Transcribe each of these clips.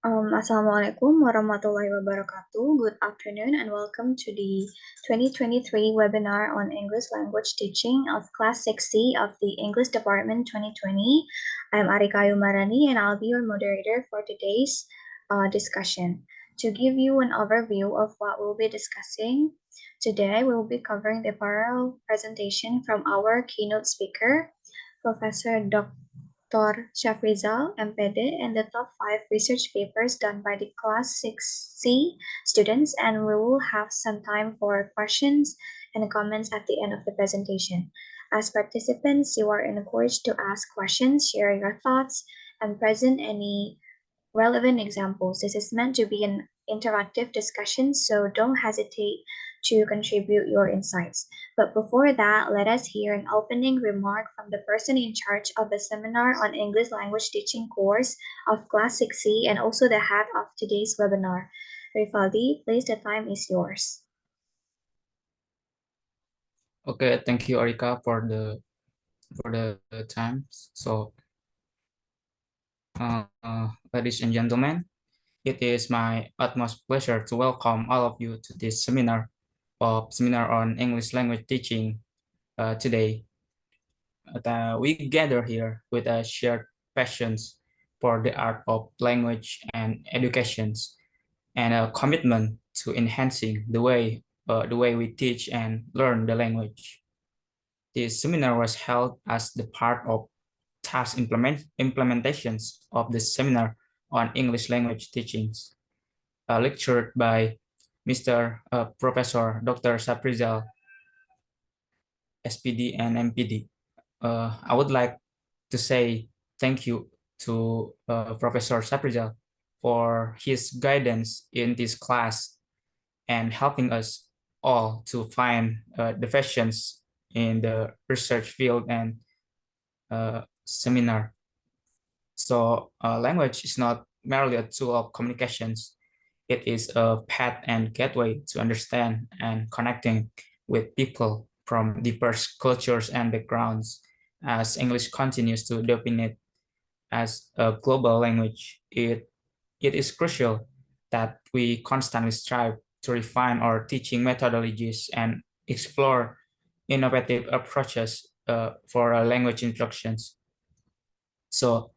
Assalamualaikum warahmatullahi wabarakatuh. Good afternoon and welcome to the 2023 webinar on English language teaching of Class 6C of the English Department 2020. I'm Arika Yumarani and I'll be your moderator for today's discussion. To give you an overview of what we'll be discussing, today we'll be covering the parallel presentation from our keynote speaker, Professor Dr. Shafrizal, MPD, and the top 5 research papers done by the Class 6C students, and we will have some time for questions and comments at the end of the presentation. As participants, you are encouraged to ask questions, share your thoughts, and present any relevant examples. This is meant to be an interactive discussion, so don't hesitate to contribute your insights. But before that, let us hear an opening remark from the person in charge of the seminar on English language teaching course of Class 6C and also the head of today's webinar. Rifaldi, please, the time is yours. Okay, thank you, Arika, for the time. So, ladies and gentlemen, it is my utmost pleasure to welcome all of you to this seminar on English language teaching today. We gather here with a shared passions for the art of language and educations, and a commitment to enhancing the way we teach and learn the language. This seminar was held as the part of task implementations of the seminar on English language teachings, lectured by Mr. Professor Dr. Saprizal, SPD and MPD. I would like to say thank you to Professor Saprizal for his guidance in this class and helping us all to find the passions in the research field and seminar. So language is not merely a tool of communications. It is a path and gateway to understand and connecting with people from diverse cultures and backgrounds. As English continues to dominate as a global language, it is crucial that we constantly strive to refine our teaching methodologies and explore innovative approaches for language instructions. So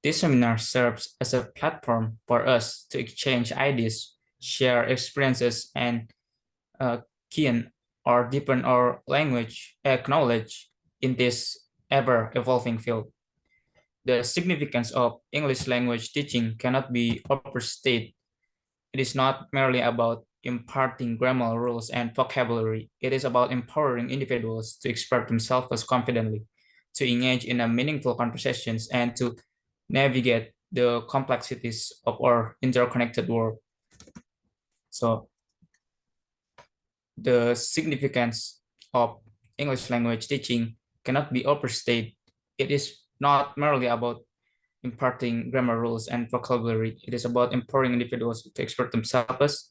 this seminar serves as a platform for us to exchange ideas, share experiences, and keen or deepen our language knowledge in this ever-evolving field. The significance of English language teaching cannot be overstated. It is not merely about imparting grammar rules and vocabulary. It is about empowering individuals to express themselves confidently, to engage in a meaningful conversations, and to navigate the complexities of our interconnected world. So the significance of English language teaching cannot be overstated. It is not merely about imparting grammar rules and vocabulary. It is about empowering individuals to express themselves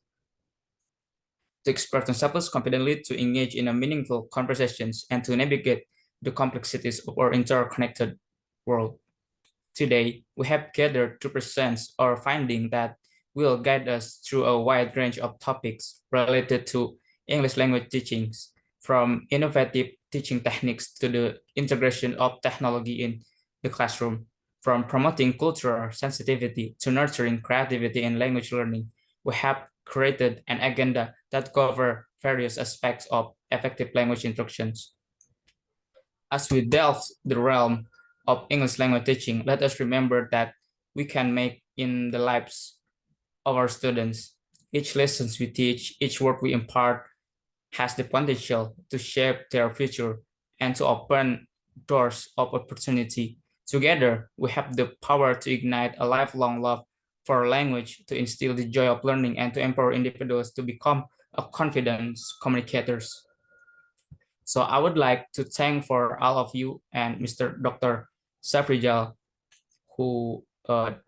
confidently, to engage in a meaningful conversations, and to navigate the complexities of our interconnected world. Today, we have gathered to present our finding that will guide us through a wide range of topics related to English language teachings, from innovative teaching techniques to the integration of technology in the classroom, from promoting cultural sensitivity to nurturing creativity in language learning. We have created an agenda that covers various aspects of effective language instructions. As we delve the realm of English language teaching, let us remember that we can make in the lives of our students. Each lesson we teach, each word we impart has the potential to shape their future and to open doors of opportunity. Together, we have the power to ignite a lifelong love for language, to instill the joy of learning, and to empower individuals to become a confident communicators. So I would like to thank for all of you and Mr. Dr. Safrijal, who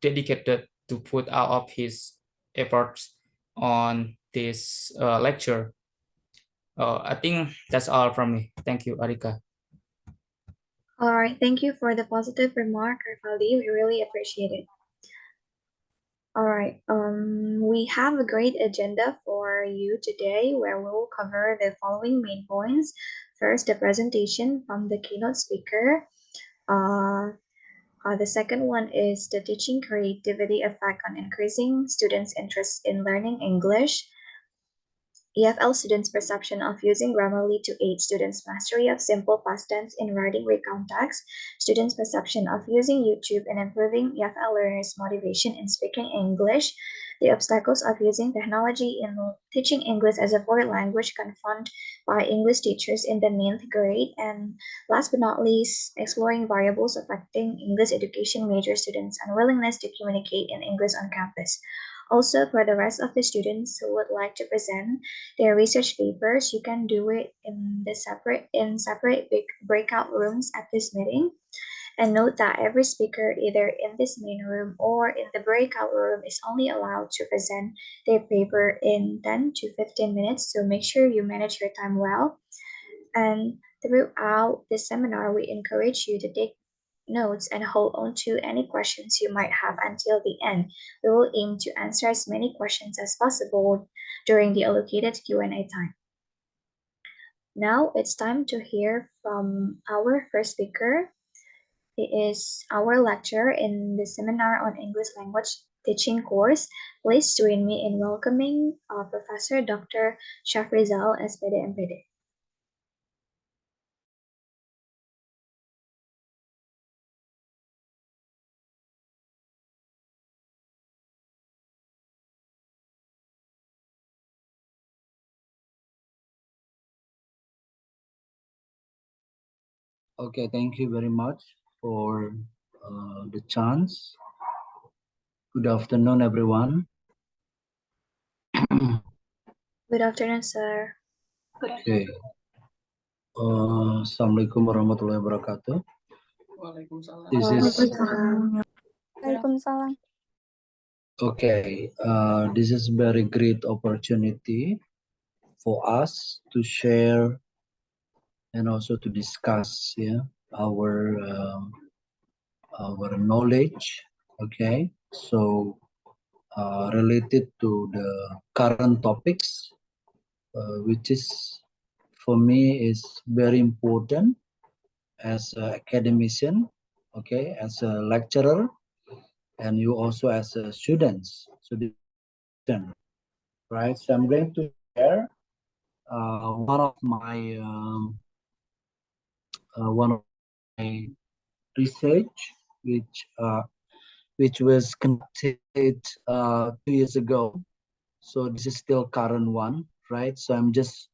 dedicated to put all of his efforts on this lecture. I think that's all from me. Thank you, Arika. All right, thank you for the positive remark, Rifaldi. We really appreciate it. All right. We have a great agenda for you today where we will cover the following main points. First, the presentation from the keynote speaker. The second one is the teaching creativity effect on increasing students' interest in learning English. EFL students' perception of using Grammarly to aid students' mastery of simple past tense in writing recount text, students' perception of using YouTube in improving EFL learners' motivation in speaking English, the obstacles of using technology in teaching English as a foreign language confronted by English teachers in the ninth grade, and last but not least, exploring variables affecting English education major students' unwillingness to communicate in English on campus. Also, for the rest of the students who would like to present their research papers, you can do it in separate big breakout rooms at this meeting. And note that every speaker, either in this main room or in the breakout room, is only allowed to present their paper in 10 to 15 minutes. So make sure you manage your time well. And throughout this seminar, we encourage you to take notes and hold on to any questions you might have until the end. We will aim to answer as many questions as possible during the allocated Q&A time. Now it's time to hear from our first speaker. He is our lecturer in the seminar on English language teaching course. Please join me in welcoming Professor Dr. Shafrizal, SPD MPD. Okay, thank you very much for the chance. Good afternoon, everyone. Good afternoon, sir. Okay. Assalamualaikum warahmatullahi wabarakatuh. This is Waalaikumsalam. okay. This is very great opportunity for us to share and also to discuss, our knowledge. Okay, so related to the current topics, which is for me is very important as an academician, okay, as a lecturer, and you also as a students. So this is important, right? So I'm going to share one of my research, which was conducted 2 years ago. So this is still current one, right? So I'm just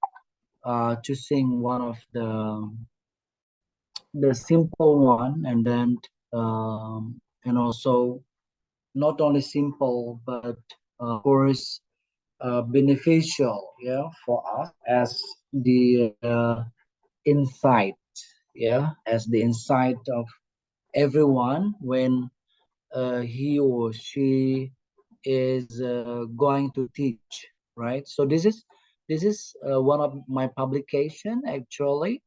choosing one of the simple one, and then and also not only simple but of course beneficial, for us as the insight, as the insight of everyone when he or she is going to teach, right? So this is one of my publication actually.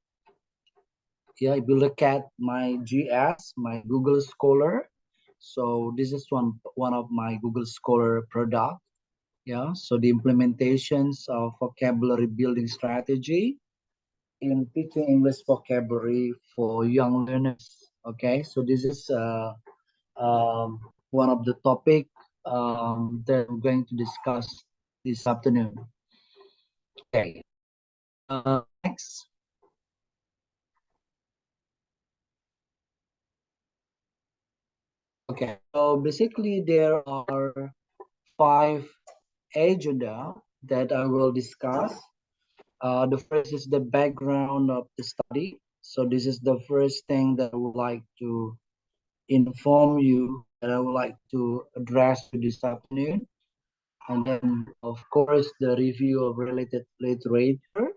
If you look at my GS, my Google Scholar, so this is one of my Google Scholar product. So the implementations of vocabulary building strategy in teaching English vocabulary for young learners. Okay, so this is one of the topic that we're going to discuss this afternoon. Okay, next. Okay, so basically there are 5 agenda that I will discuss. The first is the background of the study. So this is the first thing that I would like to inform you, that I would like to address you this afternoon. And then, of course, the review of related literature,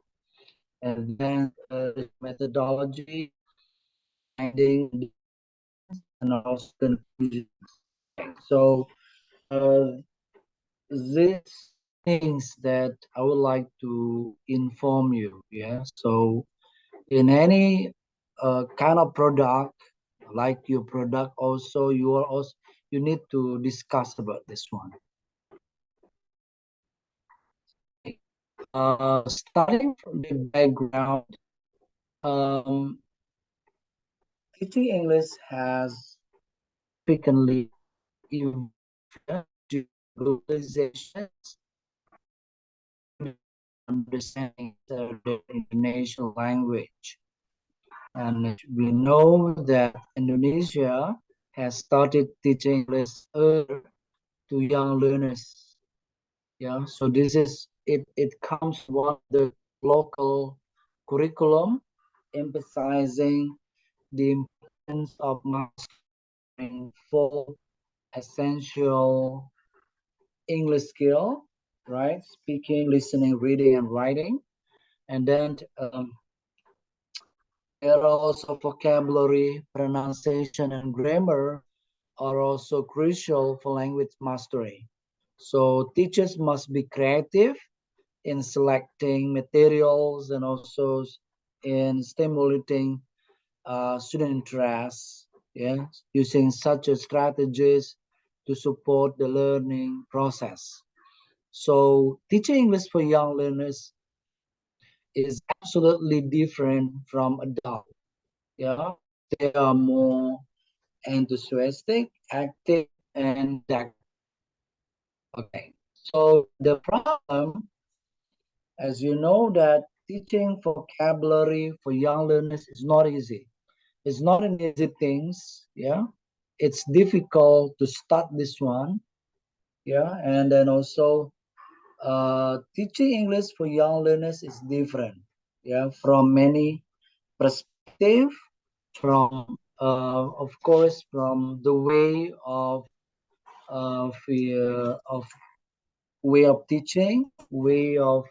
and then the methodology, finding, and also conclusions. So these things that I would like to inform you. So in any kind of product, like your product, also you need to discuss about this one. Starting from the background, um, teaching English has significantly evolved due to globalization, understanding the Indonesian language. And we know that Indonesia has started teaching English earlier to young learners. Yeah, so this is it comes one of the local curriculum emphasizing the importance of mastering full essential English skill, right? Speaking, listening, reading, and writing. And then there are also vocabulary, pronunciation, and grammar are also crucial for language mastery. So teachers must be creative in selecting materials and also in stimulating student interest, yeah, using such a strategies to support the learning process. So teaching English for young learners is absolutely different from adults. Yeah, they are more enthusiastic, active, and direct. Okay, so the problem, as you know, that teaching vocabulary for young learners is not easy. It's not an easy things. Yeah, it's difficult to start this one. Yeah, and then also teaching English for young learners is different. Yeah, from many perspective, from of course from the of way of teaching, way of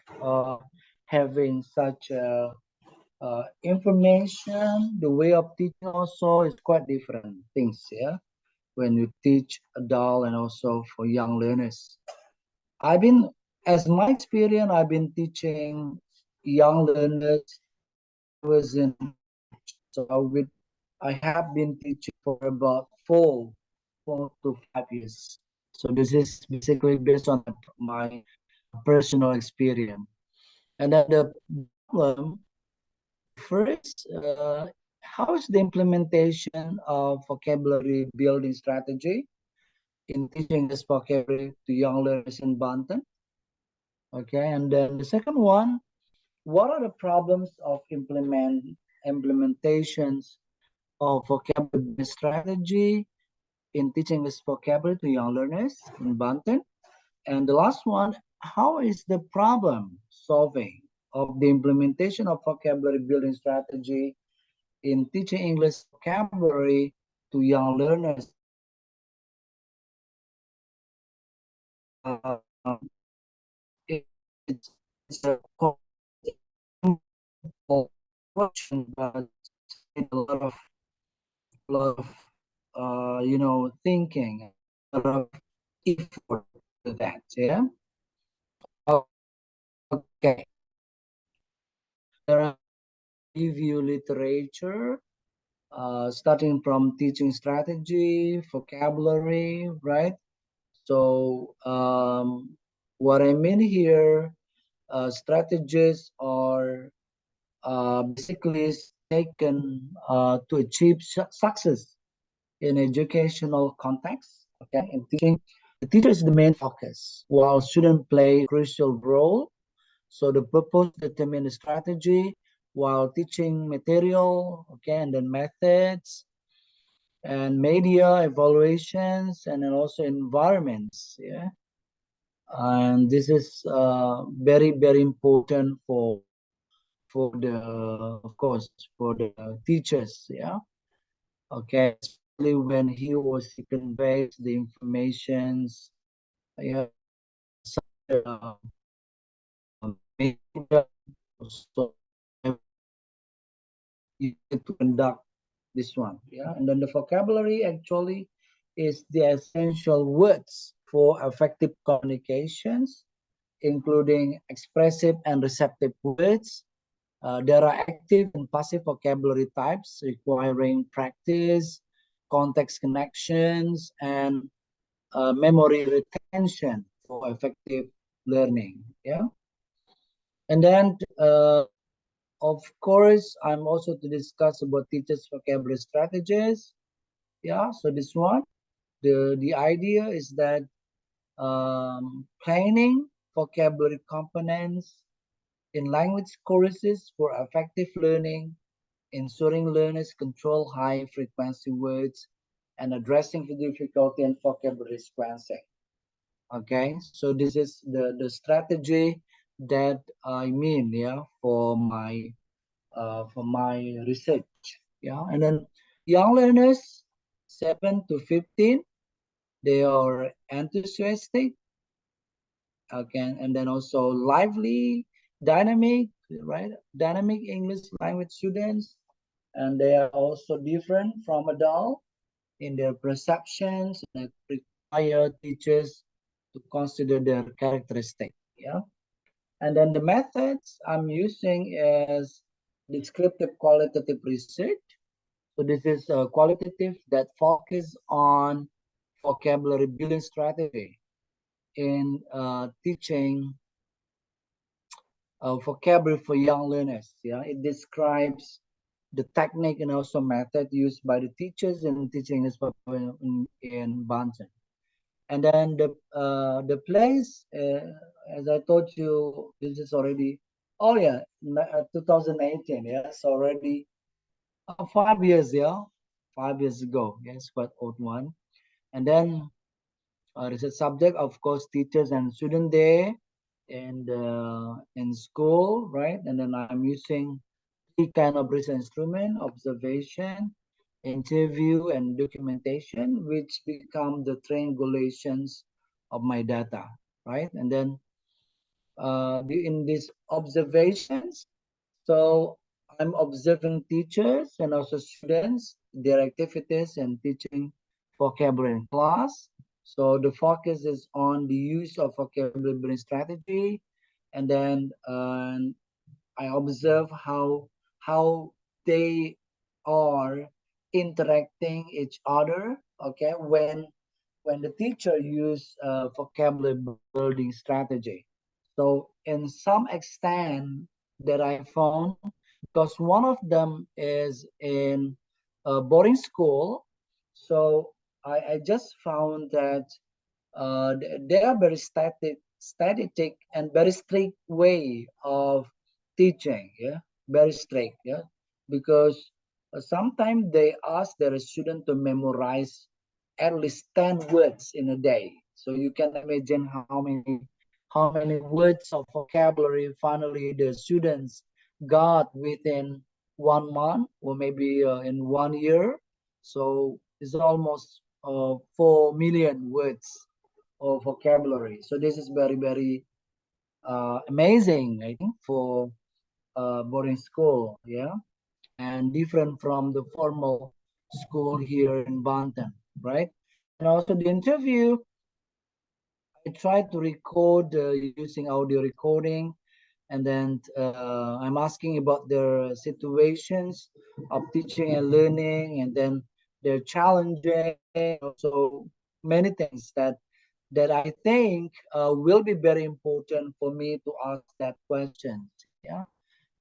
having such information. The way of teaching also is quite different things. Yeah, when you teach adult and also for young learners. I've been, as my experience, I've been teaching young learners when I was in so I have been teaching for about 4 to 5 years. So this is basically based on my personal experience. And then the problem first, how is the implementation of vocabulary building strategy in teaching this vocabulary to young learners in Banten? Okay, and then the second one, what are the problems of implementations of vocabulary strategy in teaching this vocabulary to young learners in Banten? And the last one, how is the problem solving of the implementation of vocabulary building strategy in teaching English vocabulary to young learners in Banten? Uh, it's a simple question, but it's need a lot of thinking, a lot of effort to that. Yeah. Okay. There are review literature, starting from teaching strategy, vocabulary, right? So what I mean here, strategies are basically taken to achieve success in educational context. Okay, in teaching, the teacher is the main focus, while students play a crucial role. So the purpose determine the strategy, while teaching material, okay, and then methods and media evaluations, and then also environments. Yeah, and this is very very important for the of course for the teachers. Yeah, okay, especially when he or she conveys the informations. Yeah, such media, so you need to conduct this one. Yeah, and then the vocabulary actually is the essential words for effective communications, including expressive and receptive words. There are active and passive vocabulary types requiring practice context connections, and memory retention for effective learning. Yeah. And then, of course, I'm also to discuss about teachers' vocabulary strategies. Yeah. So this one, the idea is that planning vocabulary components in language courses for effective learning, ensuring learners control high frequency words, and addressing the difficulty in vocabulary sequencing. Okay, so this is the strategy that I mean, yeah, for my research. Yeah, and then young learners 7 to 15, they are enthusiastic, okay, and then also lively, dynamic, right? Dynamic English language students, and they are also different from adult in their perceptions and require teachers to consider their characteristic. Yeah, and then the methods I'm using is descriptive qualitative research. So this is qualitative that focus on vocabulary building strategy in teaching vocabulary for young learners. Yeah, it describes the technique and also method used by the teachers in teaching this vocabulary in Banten. And then the place, as I told you, this is already, oh yeah, 2018. Yes, already 5 years. Yeah, 5 years ago. Yes, quite old one. And then research subject, of course, teachers and student there and in school, right? And then I'm using three kind of research instrument: observation, interview, and documentation, which become the triangulations of my data, right? And then in these observations, so I'm observing teachers and also students, their activities and teaching vocabulary in class. So the focus is on the use of vocabulary building strategy, and then I observe how they are interacting each other. Okay, when the teacher use vocabulary building strategy. So in some extent that I found, because one of them is in a boarding school, so I just found that they are very static and very strict way of teaching. Yeah, very strict. Yeah, because sometimes they ask their student to memorize at least 10 words in a day. So you can imagine how many words of vocabulary finally the students got within 1 month or maybe in 1 year. So it's almost 4 million words of vocabulary. So this is very, very amazing, I think, for boarding school, yeah, and different from the formal school here in Banten, right? And also the interview, I tried to record using audio recording, and then I'm asking about their situations of teaching and learning, and then their challenges, also many things that I think will be very important for me to ask that question. Yeah,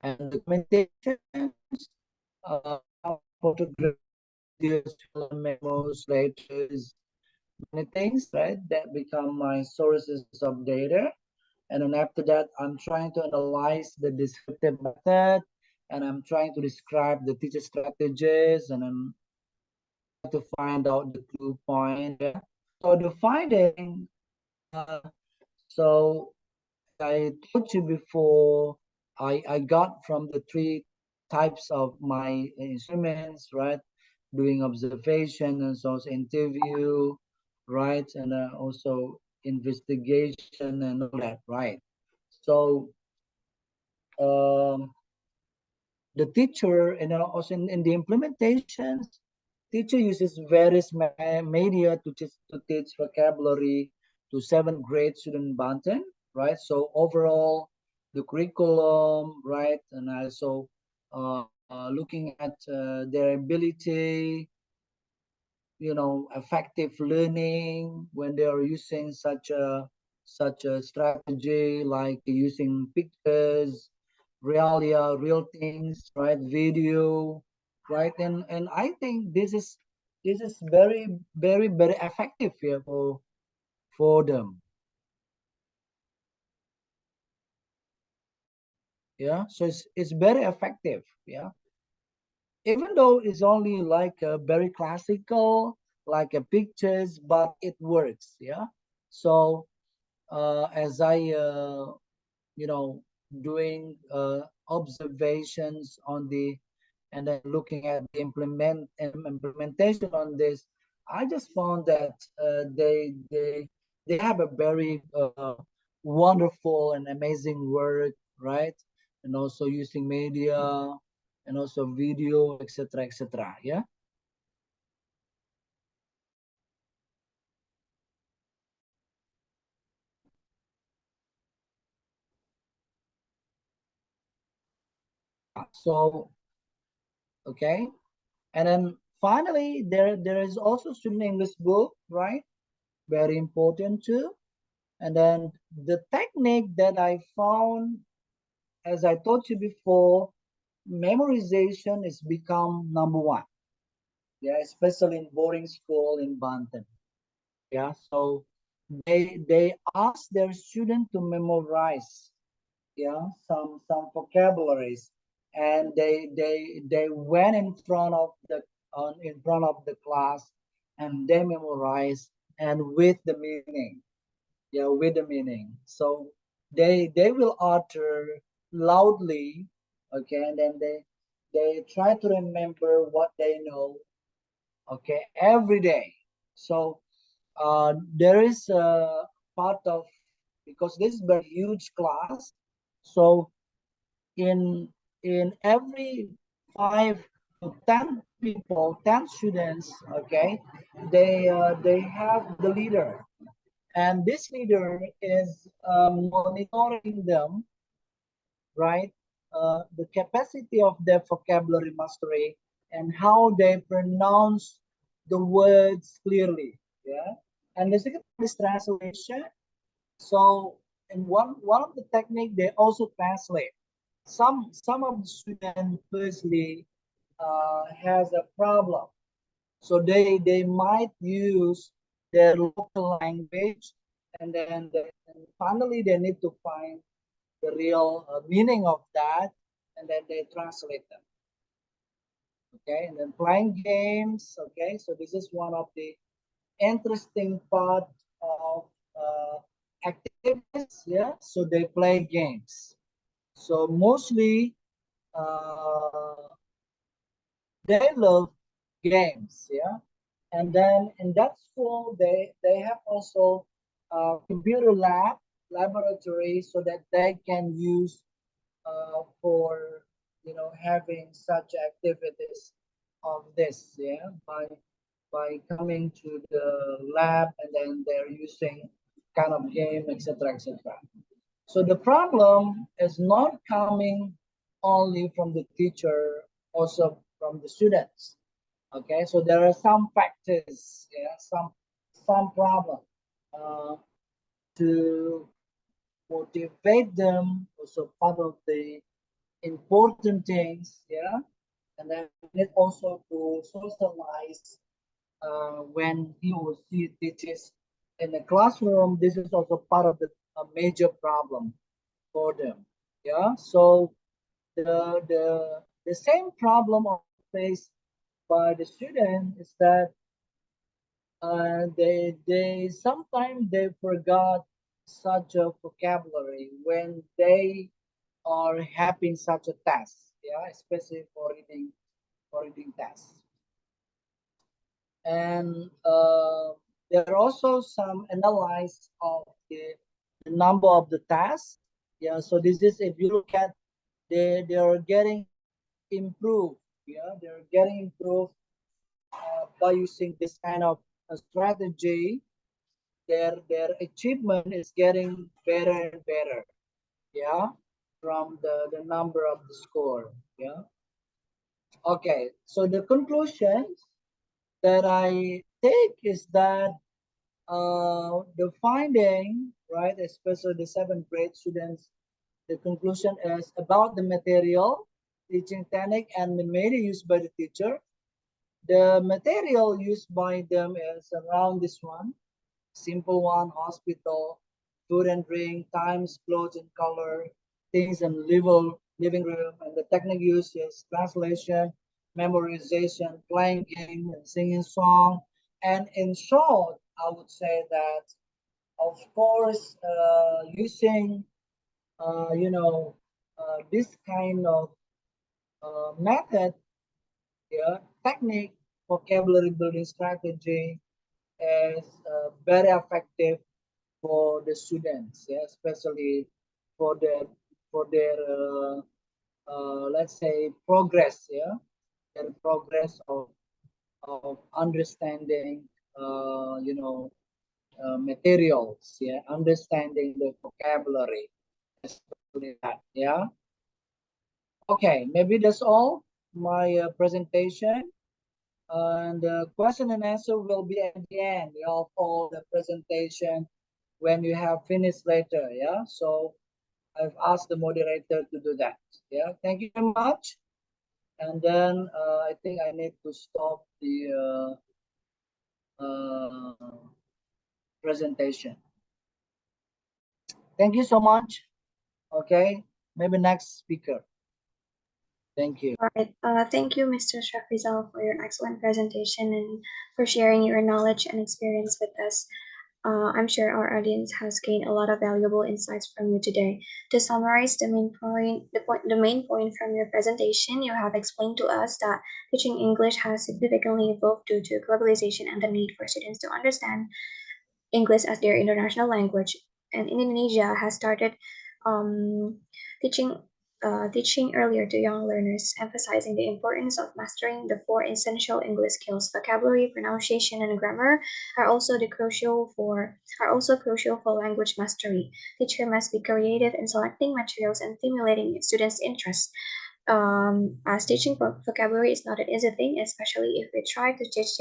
and documentations, photographs, videos, film memos, letters, many things, right? That become my sources of data. And then after that, I'm trying to analyze the descriptive method, and I'm trying to describe the teacher strategies, and I'm trying to find out the clue point. Yeah. So the finding, uh, so as I told you before, I got from the three types of my instruments, right? Doing observation and so interview, right? And also investigation and all that, right? So um, the teacher and then also in the implementations, teacher uses various media to teach vocabulary to seventh grade student Banten, right? So overall, the curriculum, right, and also looking at their ability, effective learning when they are using such a strategy, like using pictures, real things, right? Video, right? And I think this is very, very, very effective here for them. Yeah, so it's very effective. Yeah, even though it's only like a very classical, like a pictures, but it works. Yeah. So as I you know doing observations on the, and then looking at the implementation on this, I just found that they have a very wonderful and amazing work, right? And also using media and also video, etc., etc. Yeah. So okay, and then finally there is also student English book, right? Very important too. And then the technique that I found, as I told you before, memorization is become number one. Yeah, especially in boarding school in Banten. Yeah, so they ask their student to memorize, yeah, some vocabularies, and they went in front of the class, and they memorize, and with the meaning, yeah, with the meaning. So they will utter loudly, okay, and then they try to remember what they know, okay, every day. So there is a part of, because this is a huge class, so in every 5 to 10 people, 10 students, okay, they have the leader, and this leader is monitoring them, right? The capacity of their vocabulary mastery and how they pronounce the words clearly. Yeah, and the second one is translation. So in one of the technique, they also translate. Some of the students firstly has a problem, so they might use their local language, and finally they need to find the real meaning of that, and then they translate them. Okay, and then playing games. Okay, so this is one of the interesting part of activities. Yeah, so they play games. So mostly uh, they love games. Yeah, and then in that school they have also computer laboratory, so that they can use for having such activities of this, yeah, by coming to the lab, and then they're using kind of game, etc., etc. So the problem is not coming only from the teacher, also from the students. Okay, so there are some factors, yeah, some problem uh, to motivate them, also part of the important things, yeah, and then we need also to socialize when he or she teaches in the classroom. This is also part of the a major problem for them, yeah. So the same problem faced by the student is that they sometimes they forgot such a vocabulary when they are having such a test, yeah, especially for reading tests. And there are also some analysis of the number of the tasks. Yeah, so this is, if you look at, they are getting improved. Yeah, they're getting improved by using this kind of strategy. Their achievement is getting better and better. Yeah, from the number of the score. Yeah. Okay, so the conclusions. that I take is that the finding, right, especially the seventh grade students, the conclusion is about the material, teaching technique, and the media used by the teacher. The material used by them is around this one, simple one, hospital, food and drink, times, clothes and color, things and living room, and the technique used is translation, memorization, playing game, and singing song. And in short, I would say that, of course, using, this kind of method, yeah, technique, vocabulary building strategy is very effective for the students, yeah, especially for their let's say progress, yeah, their progress of understanding, materials, yeah, understanding the vocabulary, especially that, yeah. Okay, maybe that's all my presentation, and the question and answer will be at the end of all the presentation when you have finished later, yeah. So I've asked the moderator to do that. Yeah, thank you very much. And then I think I need to stop the presentation. Thank you so much. Okay, maybe next speaker. Thank you. All right. Thank you, Mr. Shafrizal, for your excellent presentation and for sharing your knowledge and experience with us. I'm sure our audience has gained a lot of valuable insights from you today. To summarize the main point from your presentation, you have explained to us that teaching English has significantly evolved due to globalization and the need for students to understand English as their international language. And Indonesia has started um, teaching teaching earlier to young learners, emphasizing the importance of mastering the four essential English skills: vocabulary, pronunciation, and grammar are also crucial for language mastery. Teacher must be creative in selecting materials and stimulating students' interest. As teaching vocabulary is not an easy thing, especially if we try to teach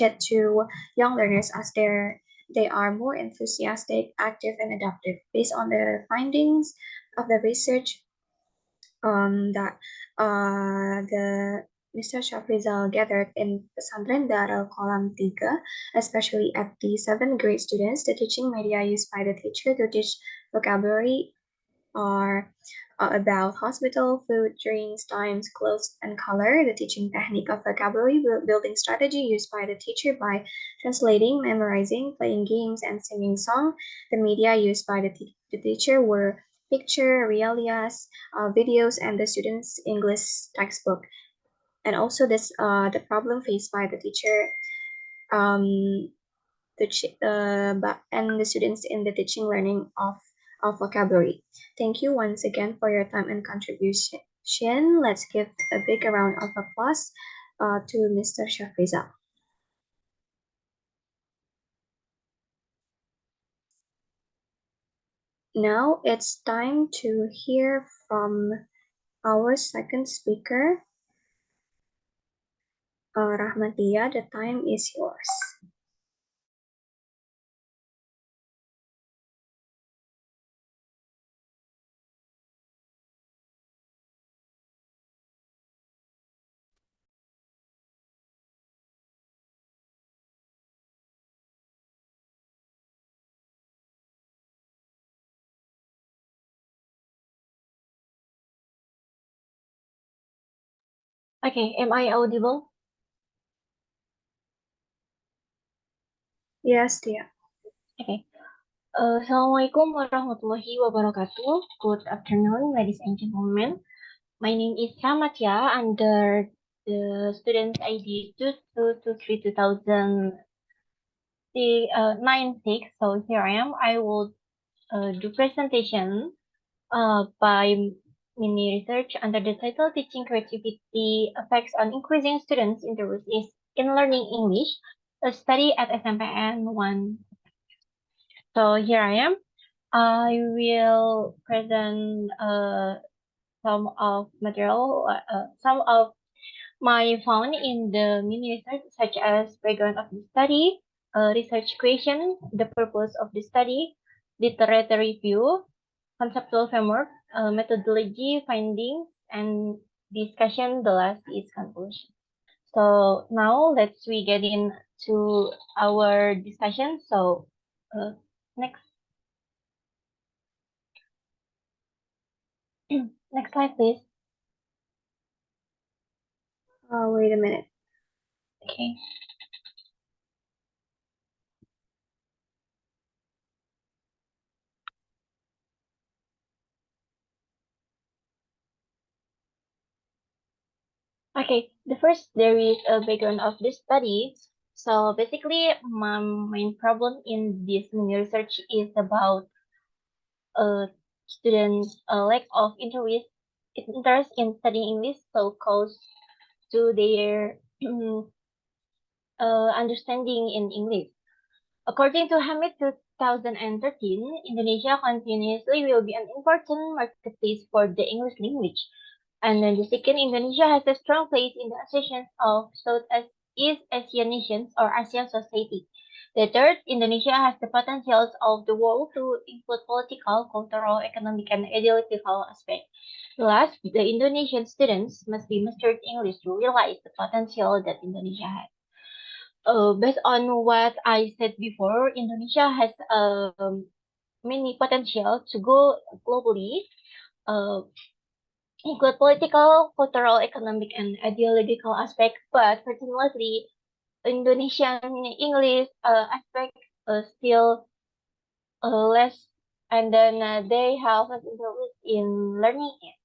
it to young learners as they are more enthusiastic, active, and adaptive. Based on the findings of the research that the Mr. Shafrizal gathered in Pesantren Darul Kolam 3, especially at the 7th grade students, the teaching media used by the teacher to teach vocabulary are about hospital, food, drinks, times, clothes, and color. The teaching technique of vocabulary building strategy used by the teacher by translating, memorizing, playing games, and singing song. The media used by the teacher were picture, realias, videos, and the students' English textbook. And also the problem faced by the teacher um, and the students in the teaching learning of vocabulary. Thank you once again for your time and contribution. Let's give a big round of applause to Mr. Shafriza. Now it's time to hear from our second speaker, Rahmatia. The time is yours. Okay, am I audible? Yes, dear. Okay. Assalamualaikum warahmatullahi wabarakatuh. Good afternoon, ladies and gentlemen. My name is Ramatia under the student ID 2223-2096. So here I am. I will do presentation by mini research under the title Teaching Creativity Effects on Increasing Students' Interest in Learning English, a study at SMPN 1. So here I am. I will present some of My found in the mini research such as background of the study, research question, the purpose of the study, literature review, conceptual framework, methodology, findings, and discussion. The last is conclusion. So now we get into our discussion. So next next slide, please. Wait a minute. Okay. Okay, the first there is a background of this study. So basically, my main problem in this mini research is about students' lack of interest in studying English, so cause to their understanding in English. According to Hamid 2013, Indonesia continuously will be an important marketplace for the English language. And then the second, Indonesia has a strong place in the Association of Southeast Asian Nations or ASEAN Society. The third, Indonesia has the potentials of the world to include political, cultural, economic, and ideological aspects. Last, the Indonesian students must be mastered English to realize the potential that Indonesia has. Based on what I said before, Indonesia has many potential to go globally. Uh, Include political, cultural, economic, and ideological aspect, but particularly Indonesian English aspect still less, and then they have an interest in learning it.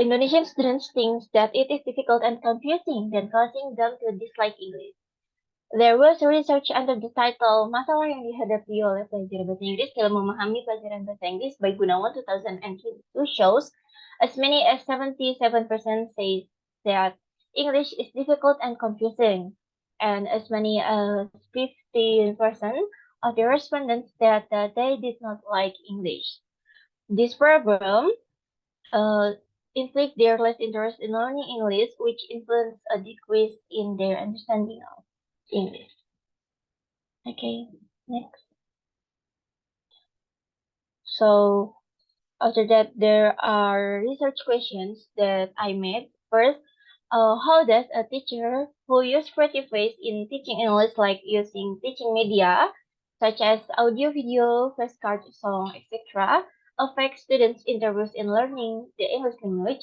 Indonesian students think that it is difficult and confusing, then causing them to dislike English. There was research under the title Masalah yang dihadapi oleh pelajar bahasa Inggris dalam memahami pelajaran bahasa Inggris by Gunawan 2002 shows as many as 77% say that English is difficult and confusing, and as many as 15% of the respondents that they did not like English. This problem uh, inflict their less interest in learning English, which influence a decrease in their understanding of English. Okay, next. So after that, there are research questions that I made. First, how does a teacher who use creative ways in teaching English, like using teaching media, such as audio, video, flashcard, song, etc., affect students' interest in learning the English language?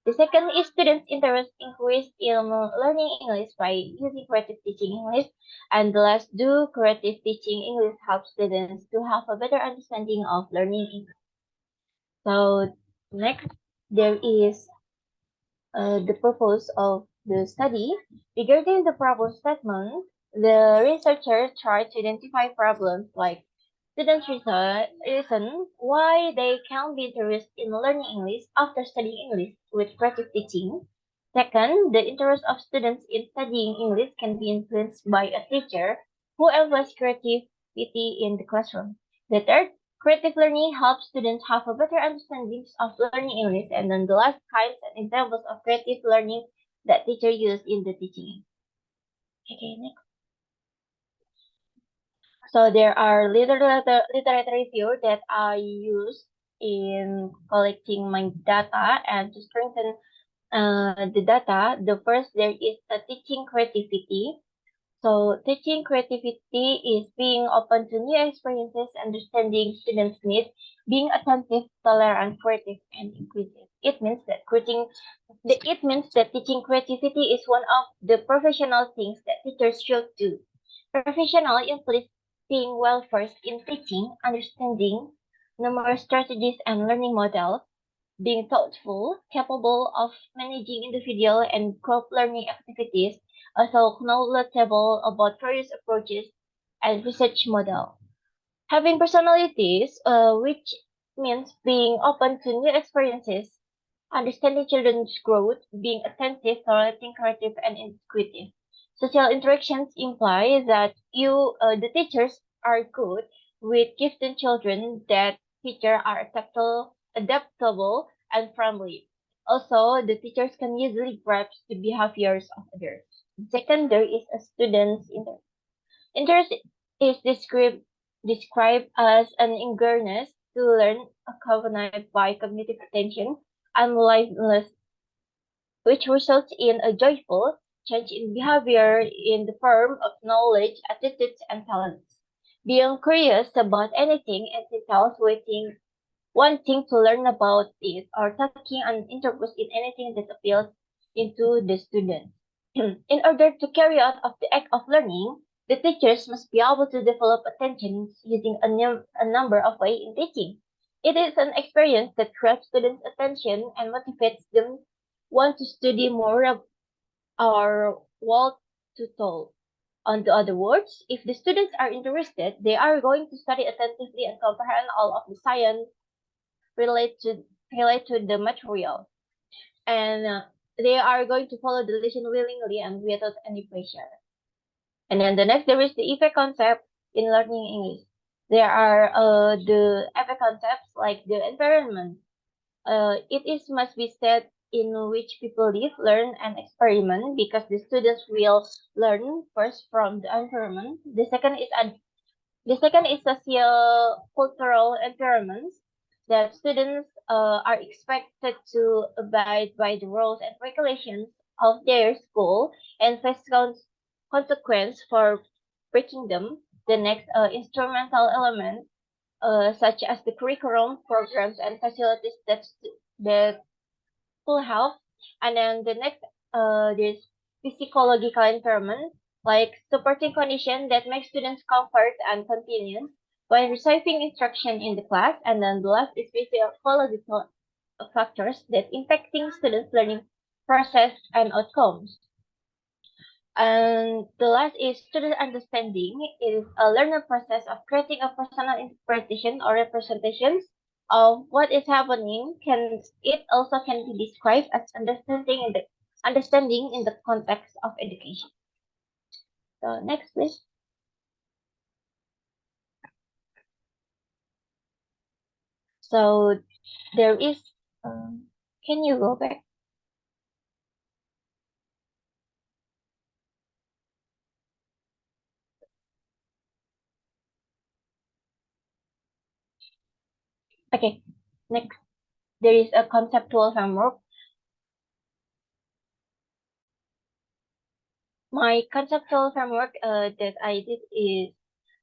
The second is students' interest increased in learning English by using creative teaching English. And the last, do creative teaching English help students to have a better understanding of learning English? So next, there is the purpose of the study. Regarding the problem statement, the researchers tried to identify problems like students reason why they can be interested in learning English after studying English with creative teaching. Second, the interest of students in studying English can be influenced by a teacher who employs creativity in the classroom. The third, creative learning helps students have a better understanding of learning English, and then the last kinds and examples of creative learning that teacher use in the teaching. Okay, next. So there are literature review that I use in collecting my data, and to strengthen the data, the first there is a teaching creativity. So teaching creativity is being open to new experiences, understanding students' needs, being attentive, tolerant, creative, and inclusive. It means that teaching creativity is one of the professional things that teachers should do. Professional implies being well versed in teaching, understanding numerous strategies and learning models, being thoughtful, capable of managing individual and group learning activities, also knowledgeable about various approaches and research model. Having personalities, which means being open to new experiences, understanding children's growth, being attentive, tolerating, creative, and intuitive. Social interactions imply that the teachers, are good with gifted children, that teachers are adaptable and friendly. Also, the teachers can easily grasp the behaviors of others. Second, there is a student's interest. Interest is described as an eagerness to learn accompanied by cognitive attention and liveliness, which results in a joyful change in behavior in the form of knowledge, attitudes, and talents. Being curious about anything and details, wanting to learn about it, or taking an interest in anything that appeals into the student. In order to carry out of the act of learning, the teachers must be able to develop attention using a number of ways in teaching. It is an experience that grabs students' attention and motivates them want to study more or what to tell. On the other words, if the students are interested, they are going to study attentively and comprehend all of the science related to, related to the material. And they are going to follow the lesson willingly and without any pressure. And then the next, there is the effect concept in learning English. There are the effect concepts like the environment. It is must be set in which people live, learn, and experiment because the students will learn first from the environment. The second is social cultural environments that students are expected to abide by the rules and regulations of their school and face consequence for breaking them. The next instrumental element, such as the curriculum, programs, and facilities that full health. And then the next, there's physiological environment, like supporting condition that makes students comfort and convenience while receiving instruction in the class. And then the last is physiological factors that impacting students' learning process and outcomes. And the last is student understanding. It is a learning process of creating a personal interpretation or representations of what is happening. It also can be described as understanding in the context of education. So next, please. So there is. Can you go back? Okay. Next, there is a conceptual framework. My conceptual framework that I did is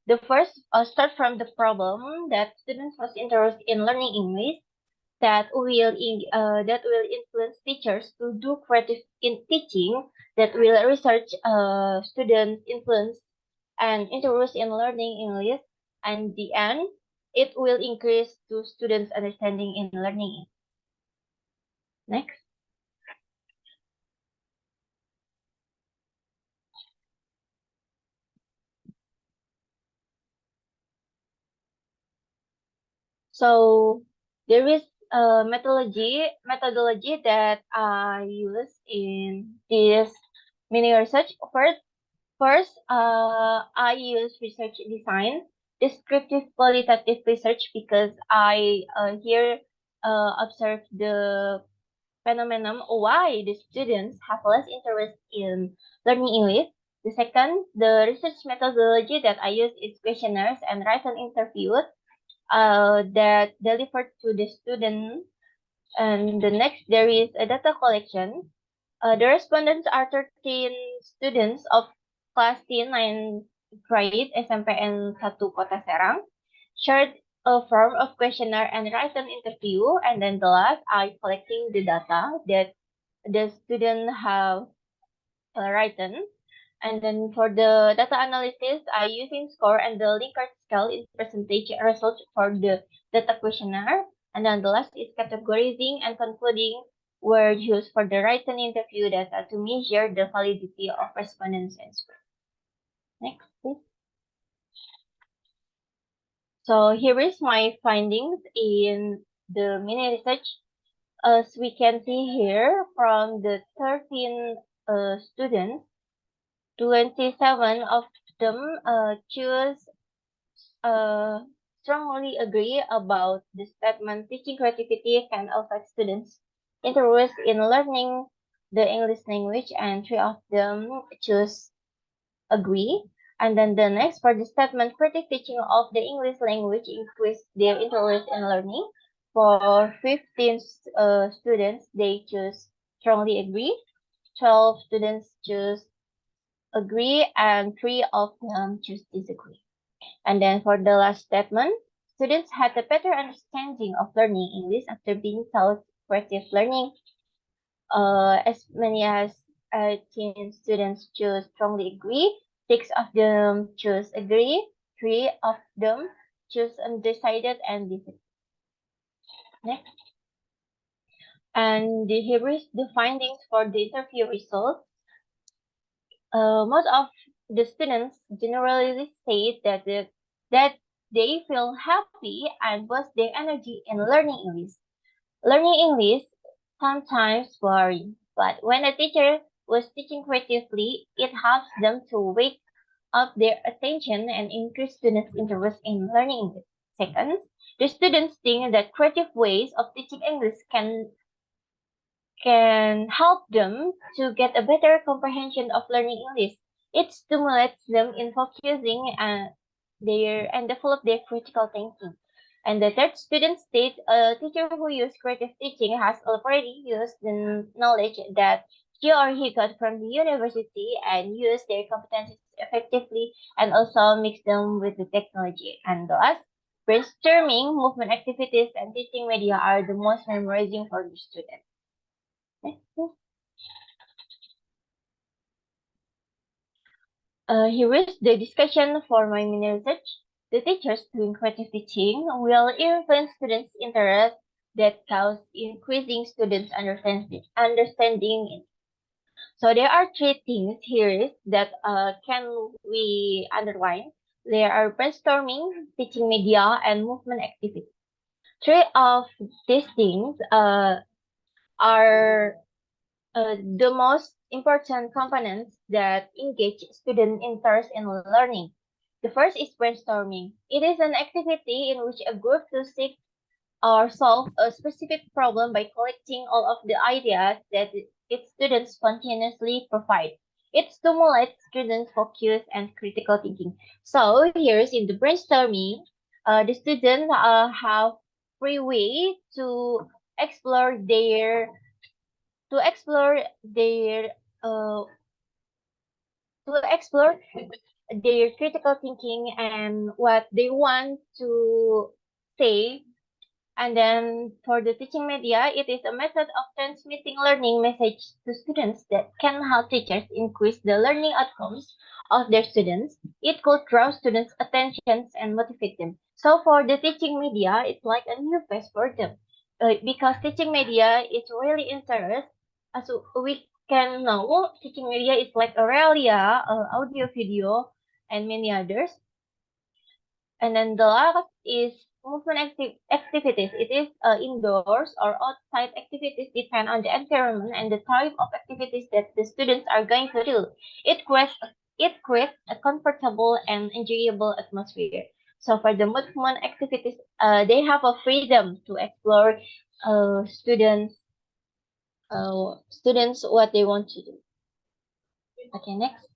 the first, start from the problem that students must interested in learning English that will influence teachers to do creative in teaching that will research students influence and interest in learning English, and the end it will increase to students understanding in learning. Next. So there is a methodology that I use in this mini research. First, I use research design, descriptive qualitative research because I here observe the phenomenon why the students have less interest in learning English. The second, the research methodology that I use is questionnaires and written interviews that delivered to the student. And the next, there is a data collection. The respondents are 13 students of class 9 grade SMPN 1 Kota Serang. Shared a form of questionnaire and written interview. And then the last, I collecting the data that the student have written. And then for the data analysis, I using score and the Likert scale in percentage results for the data questionnaire. And then the last is categorizing and concluding were used for the written interview data to measure the validity of respondents' answer. Next, please. So here is my findings in the mini research. As we can see here, from the 13 students, 27 of them choose strongly agree about the statement teaching creativity can affect students' interest in learning the English language, and 3 of them choose agree. And then the next for the statement, creative teaching of the English language increased their interest in learning. For 15 students, they choose strongly agree. 12 students choose agree, and 3 of them choose disagree. And then for the last statement, students had a better understanding of learning English after being taught creative learning. As many as 18 students choose strongly agree, 6 of them choose agree, 3 of them choose undecided and disagree. Next. And here is the findings for the interview results. Most of the students generally say that they feel happy and boost their energy in learning English. Learning English sometimes boring, but when a teacher was teaching creatively, it helps them to wake up their attention and increase students' interest in learning English. Second, the students think that creative ways of teaching English can help them to get a better comprehension of learning English. It stimulates them in focusing and develop their critical thinking. And the third, student state, a teacher who uses creative teaching has already used the knowledge that she or he got from the university and use their competencies effectively and also mix them with the technology. And last, brainstorming, movement activities, and teaching media are the most memorizing for the student. Here is the discussion for my mini research. The teachers doing creative teaching will influence students' interest that cause increasing students' understanding. So there are 3 things here that can we underline. There are brainstorming, teaching media, and movement activity. 3 of these things are the most important components that engage student interest in learning. The first is brainstorming. It is an activity in which a group to seek or solve a specific problem by collecting all of the ideas that its students spontaneously provide. It stimulates students' focus and critical thinking. So here's in the brainstorming, the students have free way explore their to explore their uh, to explore their critical thinking and what they want to say. And then for the teaching media, it is a method of transmitting learning message to students that can help teachers increase the learning outcomes of their students. It could draw students' attentions and motivate them. So for the teaching media, it's like a new phase for them. Because teaching media is really interest. As we can know, teaching media is like Aurelia, audio, video, and many others. And then the last is movement activities. It is indoors or outside activities depend on the environment and the type of activities that the students are going to do. It creates it creates a comfortable and enjoyable atmosphere. So for the movement activities, they have a freedom to explore uh, students students what they want to do. Okay, next.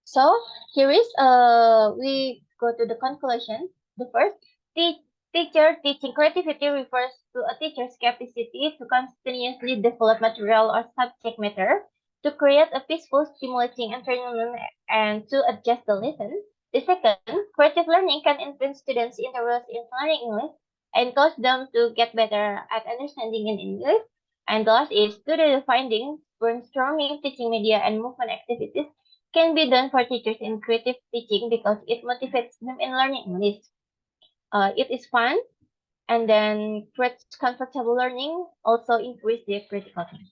So here is we go to the conclusion. The first, teacher teaching creativity refers to a teacher's capacity to continuously develop material or subject matter to create a peaceful, stimulating environment and to adjust the lesson. The second, creative learning can influence students' interest in learning English and cause them to get better at understanding in English. And the last is to the findings, brainstorming, teaching media, and movement activities can be done for teachers in creative teaching because it motivates them in learning English. It is fun and then creates comfortable learning, also increase their critical thinking.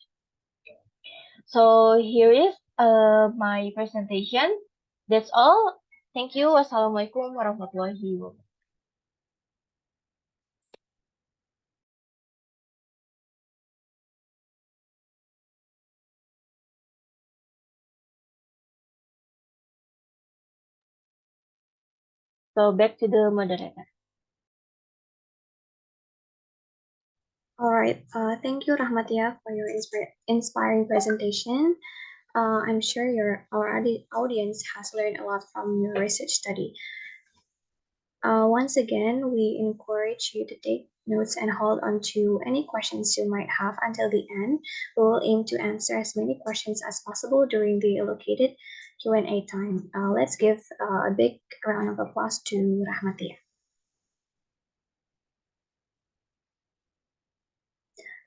So here is my presentation. That's all. Thank you. Wassalamualaikum warahmatullahi wabarakatuh. So back to the moderator. All right. Thank you, Rahmatia, for your inspiring presentation. I'm sure our audience has learned a lot from your research study. Once again, we encourage you to take notes and hold on to any questions you might have until the end. We will aim to answer as many questions as possible during the allocated Q&A time. Let's give a big round of applause to Rahmatia.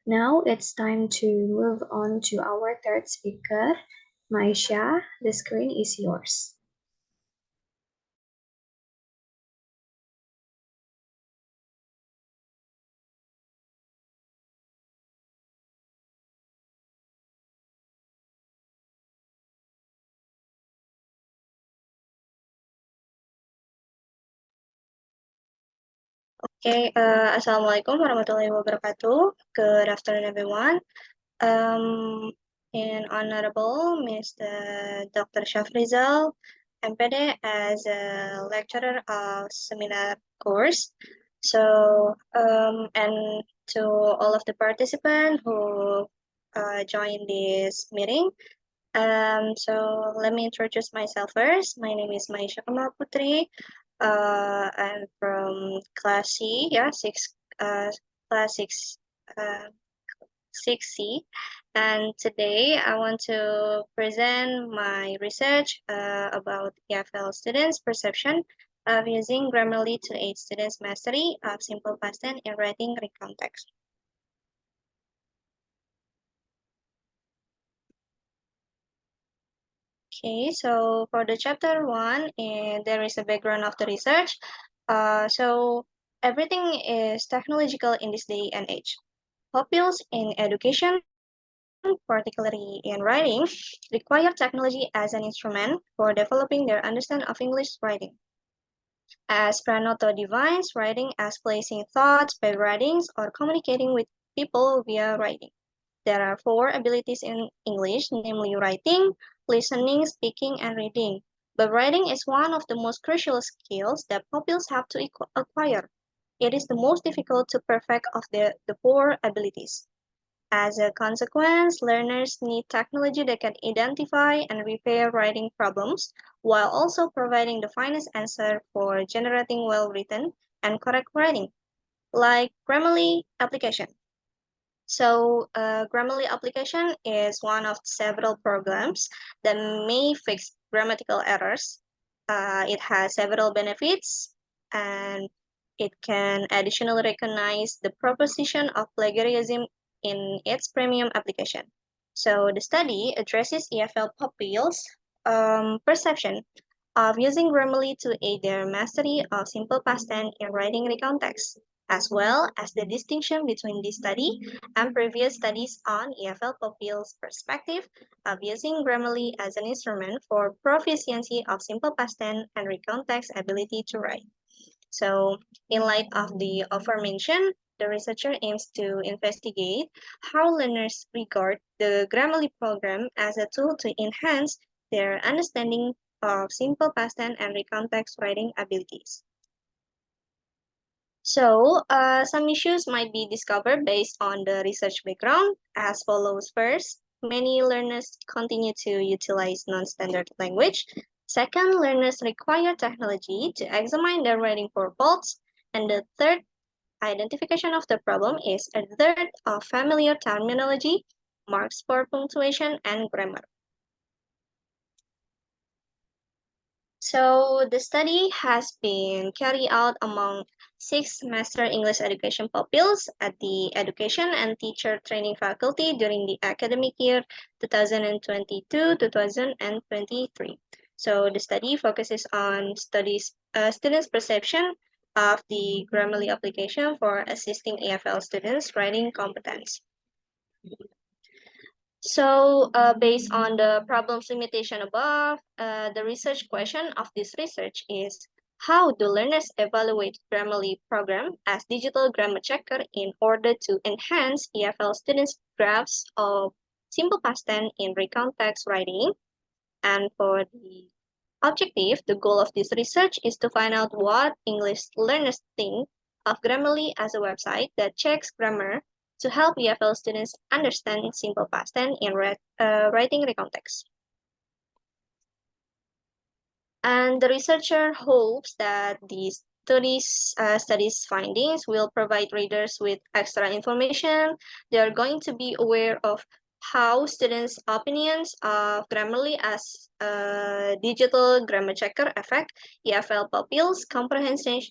Now it's time to move on to our third speaker, Maisha. The screen is yours. Okay, Assalamualaikum warahmatullahi wabarakatuh. Good afternoon, everyone. And Honorable Mr. Dr. Shafrizal, MPD, as a lecturer of seminar course. So, and to all of the participants who joined this meeting. So let me introduce myself first. My name is Maisha Kamal Putri. I'm from class C, yeah, class six, uh, 6C. And today I want to present my research about EFL students' perception of using Grammarly to aid students' mastery of simple past tense in writing recontext. Okay, so for the chapter 1, there is a background of the research. So everything is technological in this day and age. Pupils in education, particularly in writing, require technology as an instrument for developing their understanding of English writing. As Pranoto defines writing as placing thoughts by writings or communicating with people via writing. There are 4 abilities in English, namely writing, listening, speaking, and reading. But writing is one of the most crucial skills that pupils have to acquire. It is the most difficult to perfect of the 4 abilities. As a consequence, learners need technology that can identify and repair writing problems, while also providing the finest answer for generating well-written and correct writing, like Grammarly application. So, Grammarly application is one of several programs that may fix grammatical errors. It has several benefits, and it can additionally recognize the proposition of plagiarism in its premium application. So, the study addresses EFL pupils' perception of using Grammarly to aid their mastery of simple past tense in writing recontext, as well as the distinction between this study and previous studies on EFL pupils' perspective of using Grammarly as an instrument for proficiency of simple past tense and recontext ability to write. So, in light of the aforementioned, the researcher aims to investigate how learners regard the Grammarly program as a tool to enhance their understanding of simple past tense and recontext writing abilities. So, some issues might be discovered based on the research background as follows. First, many learners continue to utilize non-standard language. Second, learners require technology to examine their writing for faults. And the third, identification of the problem is a dearth of familiar terminology, marks for punctuation, and grammar. So the study has been carried out among 6 master English education pupils at the Education and Teacher Training Faculty during the academic year 2022-2023. So the study focuses on students' perception of the Grammarly application for assisting EFL students' writing competence. So, based on the problem's limitation above, the research question of this research is, how do learners evaluate Grammarly program as digital grammar checker in order to enhance EFL students' grasp of simple past tense in recontext writing? And for the objective, the goal of this research is to find out what English learners think of Grammarly as a website that checks grammar to help EFL students understand simple past tense in writing context. And the researcher hopes that these studies findings will provide readers with extra information. They are going to be aware of how students' opinions of Grammarly as a digital grammar checker affect EFL pupils' comprehension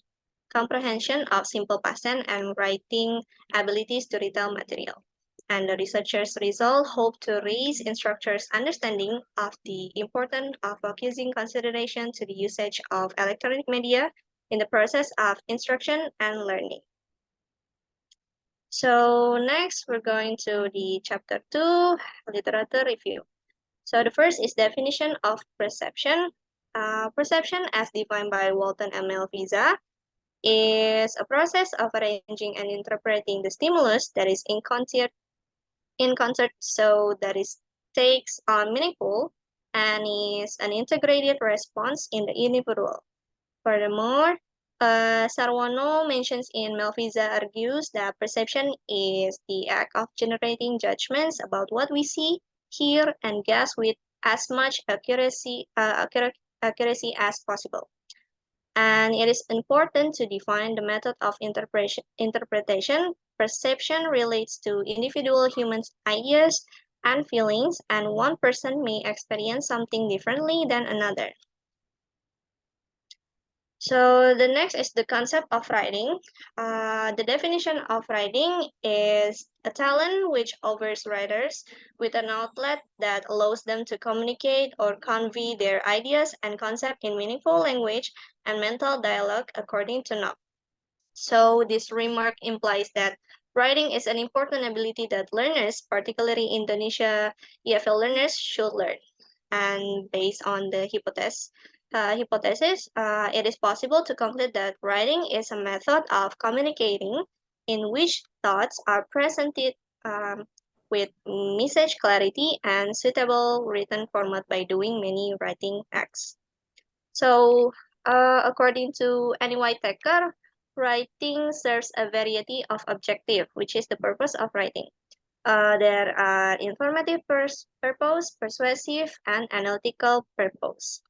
of simple past tense and writing abilities to retail material. And the researchers' result hope to raise instructors' understanding of the importance of focusing consideration to the usage of electronic media in the process of instruction and learning. So next, we're going to the chapter 2, literature review. So the first is definition of perception. Perception, as defined by Walton and Melvisa, is a process of arranging and interpreting the stimulus that is in concert so that it takes on meaningful and is an integrated response in the individual. Furthermore, Sarwono mentions in Melvisa argues that perception is the act of generating judgments about what we see, hear, and guess with as much accuracy as possible. And it is important to define the method of interpretation. Perception relates to individual human ideas and feelings, and one person may experience something differently than another. So the next is the concept of writing. The definition of writing is a talent which offers writers with an outlet that allows them to communicate or convey their ideas and concepts in meaningful language and mental dialogue according to Knopp. So this remark implies that writing is an important ability that learners, particularly Indonesia EFL learners, should learn. And based on the hypothesis, it is possible to conclude that writing is a method of communicating in which thoughts are presented with message clarity and suitable written format by doing many writing acts. So, according to Annie Whitaker, writing serves a variety of objective, which is the purpose of writing. There are informative purpose, persuasive, and analytical purpose.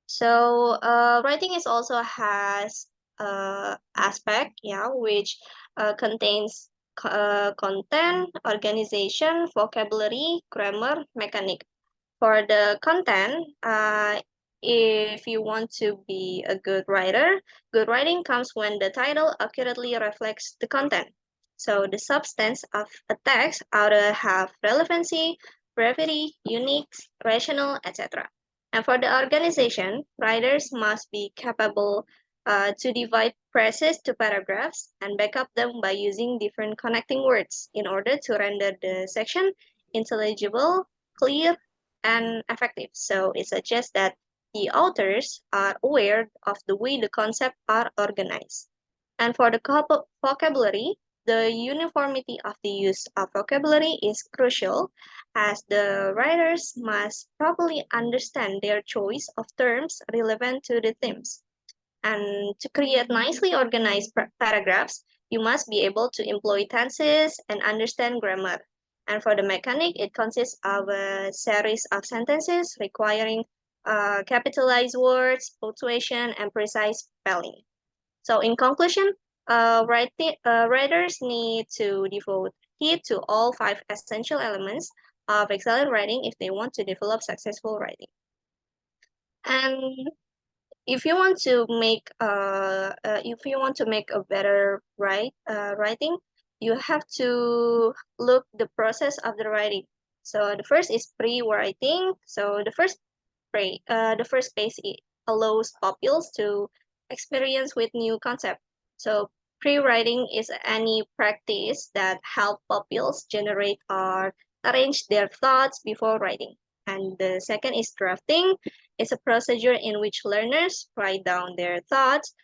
So writing is also has aspect, which contains content, organization, vocabulary, grammar, mechanic. For the content, if you want to be a good writer, good writing comes when the title accurately reflects the content. So the substance of a text ought to have relevancy, brevity, unique, rational, etc. And for the organization, writers must be capable to divide phrases to paragraphs and back up them by using different connecting words in order to render the section intelligible, clear, and effective. So it suggests that the authors are aware of the way the concepts are organized. And for the vocabulary, the uniformity of the use of vocabulary is crucial, as the writers must properly understand their choice of terms relevant to the themes. And to create nicely organized paragraphs, you must be able to employ tenses and understand grammar. And for the mechanic, it consists of a series of sentences requiring capitalized words, punctuation, and precise spelling. So in conclusion, writers need to devote heed to all 5 essential elements of excellent writing if they want to develop successful writing. And if you want to make a better writing, you have to look the process of the writing. So the first is pre-writing. So the first phase allows pupils to experience with new concept. So pre-writing is any practice that help pupils generate or arrange their thoughts before writing. And the second is drafting. It's a procedure in which learners write down their thoughts,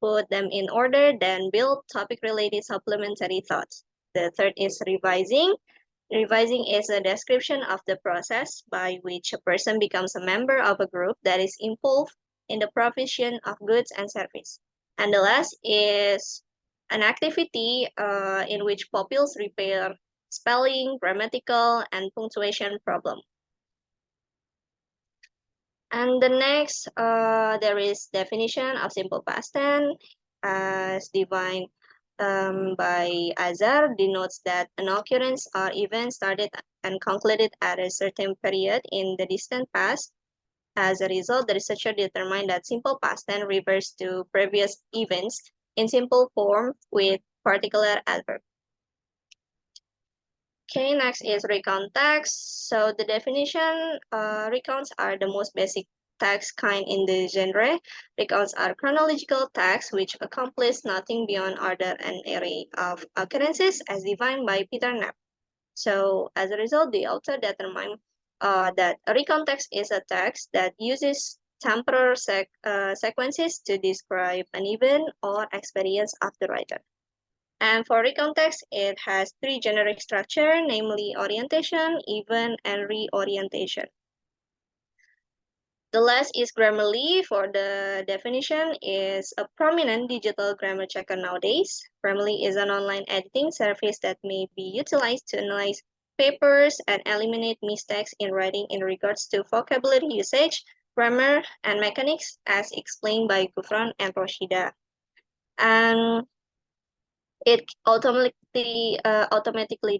put them in order, then build topic-related supplementary thoughts. The third is revising. Revising is a description of the process by which a person becomes a member of a group that is involved in the provision of goods and service. And the last is an activity in which pupils repair spelling, grammatical, and punctuation problem. And the next, there is definition of simple past tense as defined by Azar denotes that an occurrence or event started and concluded at a certain period in the distant past. As a result, the researcher determined that simple past tense refers to previous events in simple form with particular adverb. Okay, next is recount text. So the definition, recounts are the most basic text kind in the genre. Recounts are chronological texts which accomplish nothing beyond order an array of occurrences as defined by Peter Knapp. So as a result, the author determined that a recount text is a text that uses temporal sequences to describe an event or experience of the writer. And for recount text, it has three generic structure, namely orientation, event, and reorientation. The last is Grammarly. For the definition, is a prominent digital grammar checker nowadays. Grammarly is an online editing service that may be utilized to analyze papers and eliminate mistakes in writing in regards to vocabulary usage, grammar, and mechanics, as explained by Gufran and Roshida. And it automatically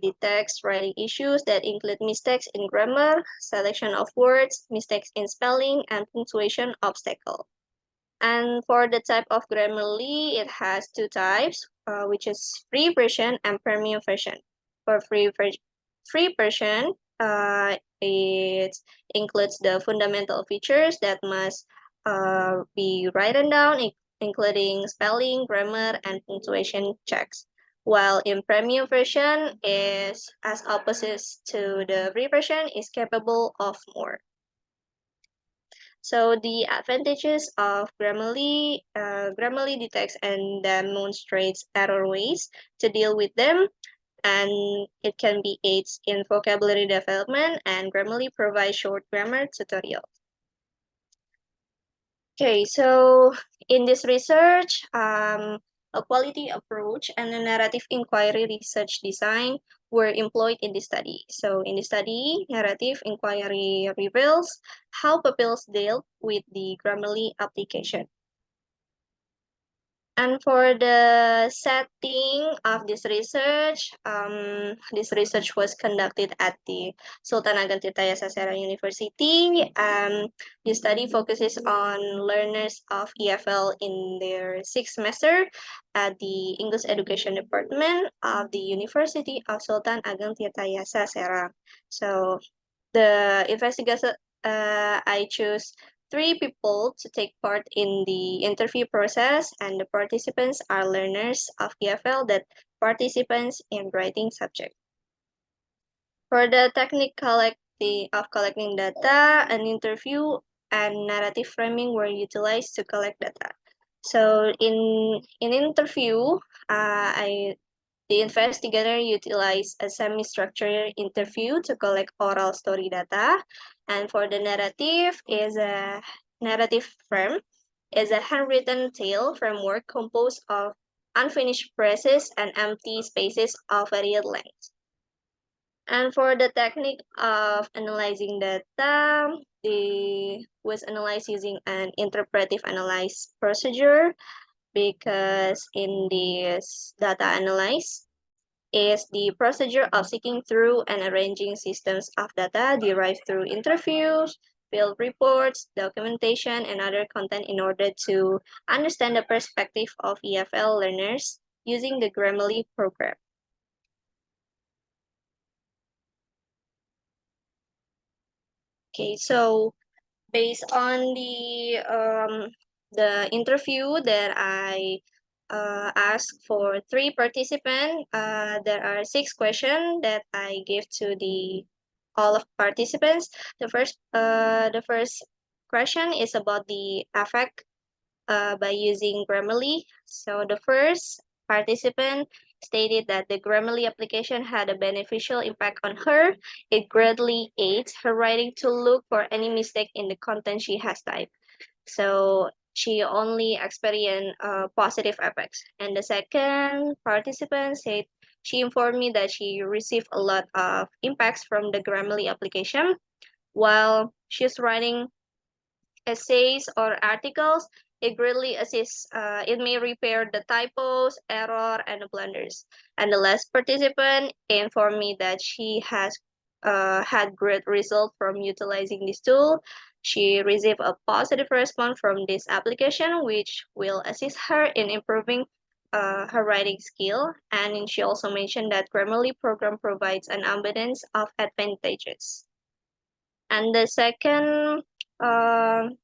detects writing issues that include mistakes in grammar, selection of words, mistakes in spelling, and punctuation obstacle. And for the type of Grammarly, it has two types, which is free version and premium version. For free version, it includes the fundamental features that must be written down, including spelling, grammar, and punctuation checks. While in premium version is as opposite to the free version is capable of more. So the advantages of Grammarly, Grammarly detects and demonstrates error ways to deal with them, and it can be aids in vocabulary development, and Grammarly provides short grammar tutorials. Okay, so in this research, a quality approach and a narrative inquiry research design were employed in the study. So in the study, narrative inquiry reveals how pupils deal with the Grammarly application. And for the setting of this research was conducted at the Sultan Ageng Tirta Yasasera University. The study focuses on learners of EFL in their sixth semester at the English Education Department of the University of Sultan Ageng Tirta Yasasera. So the investigation, I choose 3 people to take part in the interview process, and the participants are learners of EFL that participants in writing subject. For the technique of collecting data, an interview and narrative framing were utilized to collect data. So in interview, the investigator utilized a semi-structured interview to collect oral story data. And for the narrative is a narrative frame, is a handwritten tale framework composed of unfinished phrases and empty spaces of varied length. And for the technique of analyzing data, they was analyzed using an interpretive analysis procedure, because in this data analysis is the procedure of seeking through and arranging systems of data derived through interviews, field reports, documentation, and other content in order to understand the perspective of EFL learners using the Grammarly program. Okay, so based on the interview that I asked for 3 participants, there are 6 questions that I give to all of participants. The first question is about the affect by using Grammarly. So the first participant stated that the Grammarly application had a beneficial impact on her. It greatly aids her writing to look for any mistake in the content she has typed. So she only experienced positive effects. And the second participant said she informed me that she received a lot of impacts from the Grammarly application while she's writing essays or articles. It greatly assists. It may repair the typos, error, and the blunders. And the last participant informed me that she has had great result from utilizing this tool. She received a positive response from this application, which will assist her in improving her writing skill. And she also mentioned that Grammarly program provides an abundance of advantages. And the second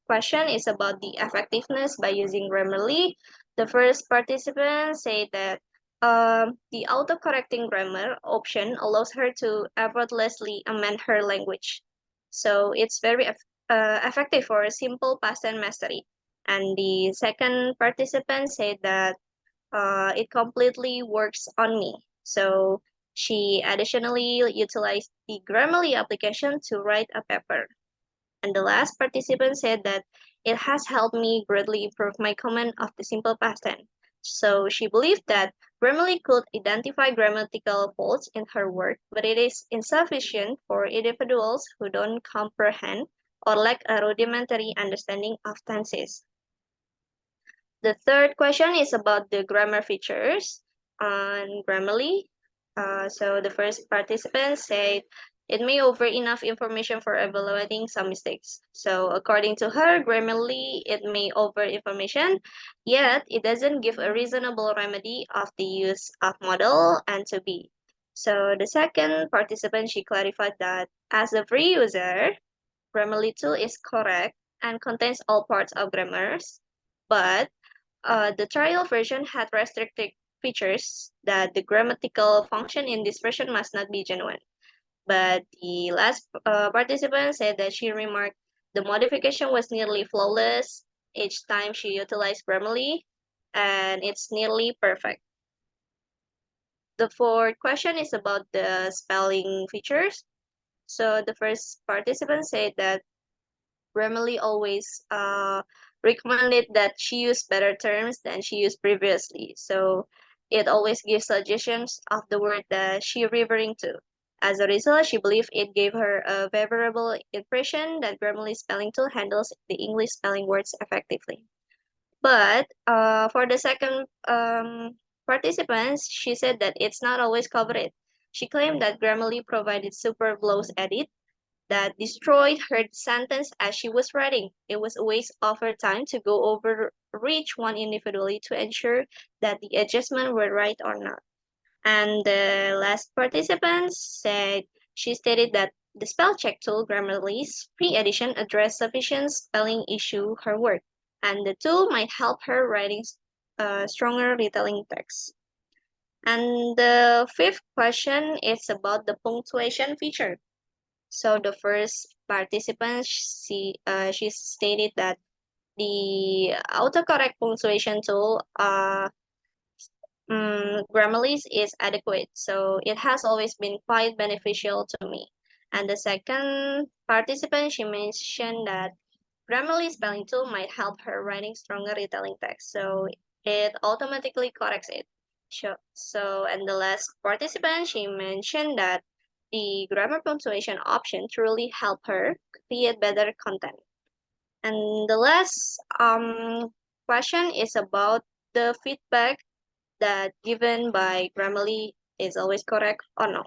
question is about the effectiveness by using Grammarly. The first participant said that the autocorrecting grammar option allows her to effortlessly amend her language. So it's very effective for simple past tense mastery. And the second participant said that it completely works on me. So she additionally utilized the Grammarly application to write a paper. And the last participant said that it has helped me greatly improve my command of the simple past tense. So she believed that Grammarly could identify grammatical faults in her work, but it is insufficient for individuals who don't comprehend or lack a rudimentary understanding of tenses. The third question is about the grammar features on Grammarly. So the first participant said it may offer enough information for evaluating some mistakes. So according to her, Grammarly, it may offer information, yet it doesn't give a reasonable remedy of the use of model and to be. So the second participant, she clarified that as a free user, Grammarly tool is correct and contains all parts of grammars, but the trial version had restricted features that the grammatical function in this version must not be genuine. But the last participant said that she remarked the modification was nearly flawless each time she utilized Grammarly, and it's nearly perfect. The fourth question is about the spelling features. So the first participant said that Grammarly always recommended that she use better terms than she used previously. So it always gives suggestions of the word that she referring to. As a result, she believed it gave her a favorable impression that Grammarly spelling tool handles the English spelling words effectively. But for the second participants, she said that it's not always covered. She claimed that Grammarly provided super blows edit that destroyed her sentence as she was writing. It was a waste of her time to go over each one individually to ensure that the adjustments were right or not. And the last participant said she stated that the spell check tool Grammarly's pre-edition addressed sufficient spelling issue her work, and the tool might help her writing stronger retelling text. And the fifth question is about the punctuation feature. So the first participant, she stated that the autocorrect punctuation tool Grammarly is adequate. So it has always been quite beneficial to me. And the second participant, she mentioned that Grammarly spelling tool might help her writing stronger retelling text. So it automatically corrects it. And the last participant, she mentioned that the grammar punctuation option truly helped her create better content. And the last question is about the feedback that given by Grammarly is always correct or no.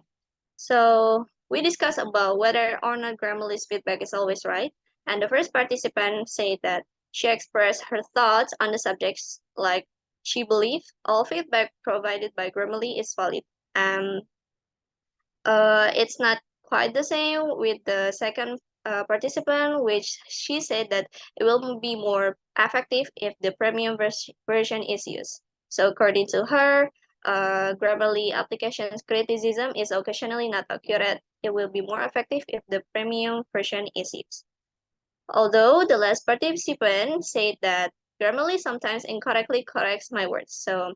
So we discussed about whether or not Grammarly's feedback is always right. And the first participant said that she expressed her thoughts on the subjects like she believed all feedback provided by Grammarly is valid. It's not quite the same with the second participant, which she said that it will be more effective if the premium version is used. So according to her, Grammarly application's criticism is occasionally not accurate. It will be more effective if the premium version is used. Although the last participant said that Grammarly sometimes incorrectly corrects my words. So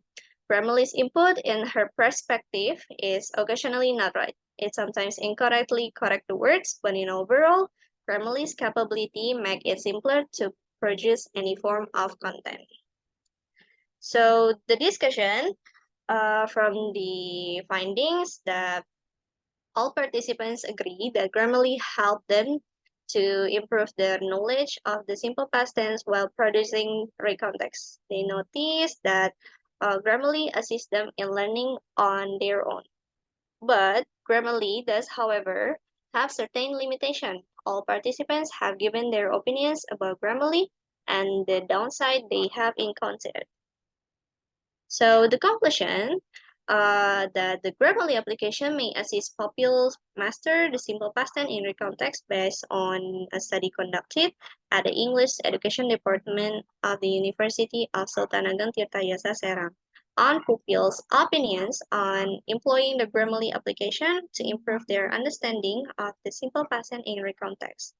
Grammarly's input in her perspective is occasionally not right. It sometimes incorrectly correct the words, but in overall, Grammarly's capability make it simpler to produce any form of content. So the discussion from the findings that all participants agree that Grammarly helped them to improve their knowledge of the simple past tense while producing recontext. They noticed that Grammarly assists them in learning on their own. But Grammarly does, however, have certain limitations. All participants have given their opinions about Grammarly and the downside they have encountered. So the conclusion that the Grammarly application may assist pupils master the simple past tense in real context based on a study conducted at the English Education Department of the University of Sultan Ageng Tirtayasa Serang on pupils' opinions on employing the Grammarly application to improve their understanding of the simple past tense in real context.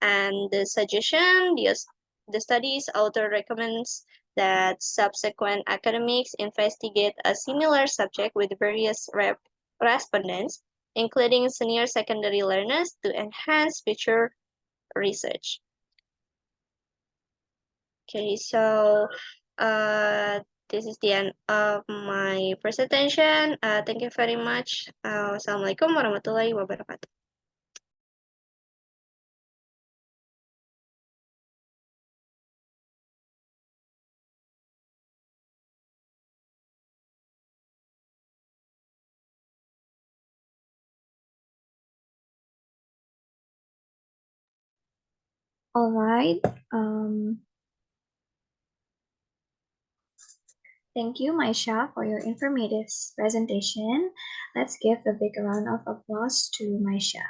And the suggestion, the study's author recommends that subsequent academics investigate a similar subject with various respondents, including senior secondary learners, to enhance future research. Okay, so this is the end of my presentation. Thank you very much. Wassalamualaikum warahmatullahi wabarakatuh. All right. Thank you, Maisha, for your informative presentation. Let's give a big round of applause to Maisha.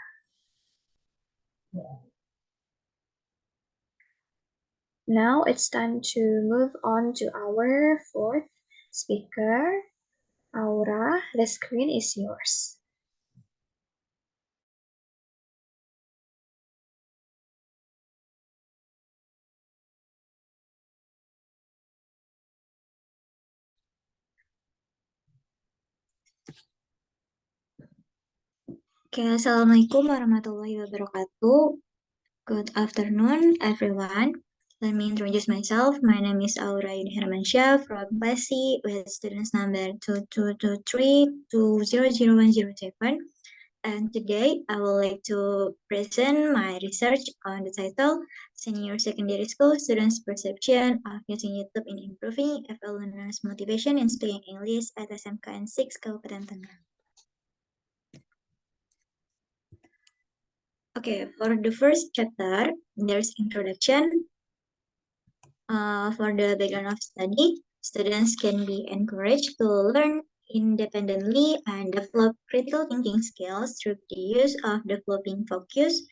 Now it's time to move on to our fourth speaker, Aura. The screen is yours. Okay, Assalamualaikum warahmatullahi wabarakatuh. Good afternoon, everyone. Let me introduce myself. My name is Aura Hermansyah from Class C with students number 2223200107. And today I would like to present my research on the title Senior Secondary School Students' Perception of Using YouTube in Improving FL Learners' Motivation in Speaking English at SMKN 6 Kabupaten Tangerang. Okay, for the first chapter, there's introduction. For the background of study, students can be encouraged to learn independently and develop critical thinking skills through the use of developing focus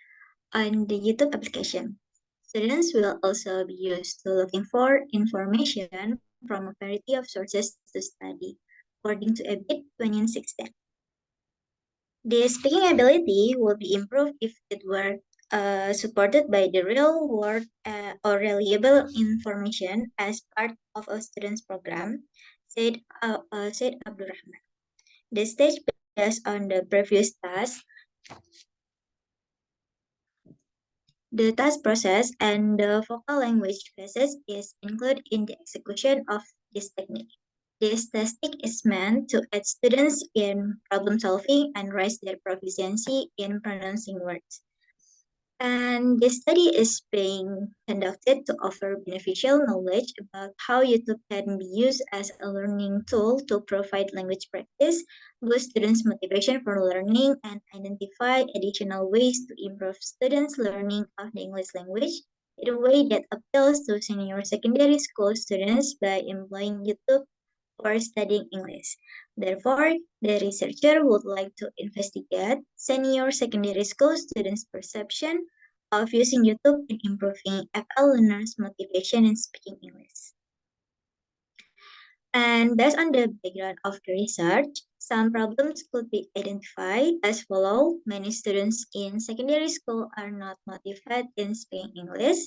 on the YouTube application. Students will also be used to looking for information from a variety of sources to study, according to EBIT 2016. The speaking ability will be improved if it were supported by the real world or reliable information as part of a student's program, said Abdurrahman. The stage based on the previous task, the task process and the vocal language phases is included in the execution of this technique. This technique is meant to aid students in problem solving and raise their proficiency in pronouncing words. And this study is being conducted to offer beneficial knowledge about how YouTube can be used as a learning tool to provide language practice, boost students' motivation for learning, and identify additional ways to improve students' learning of the English language in a way that appeals to senior secondary school students by employing YouTube for studying English. Therefore, the researcher would like to investigate senior secondary school students' perception of using YouTube in improving FL learners' motivation in speaking English. And based on the background of the research, some problems could be identified as follow. Many students in secondary school are not motivated in speaking English.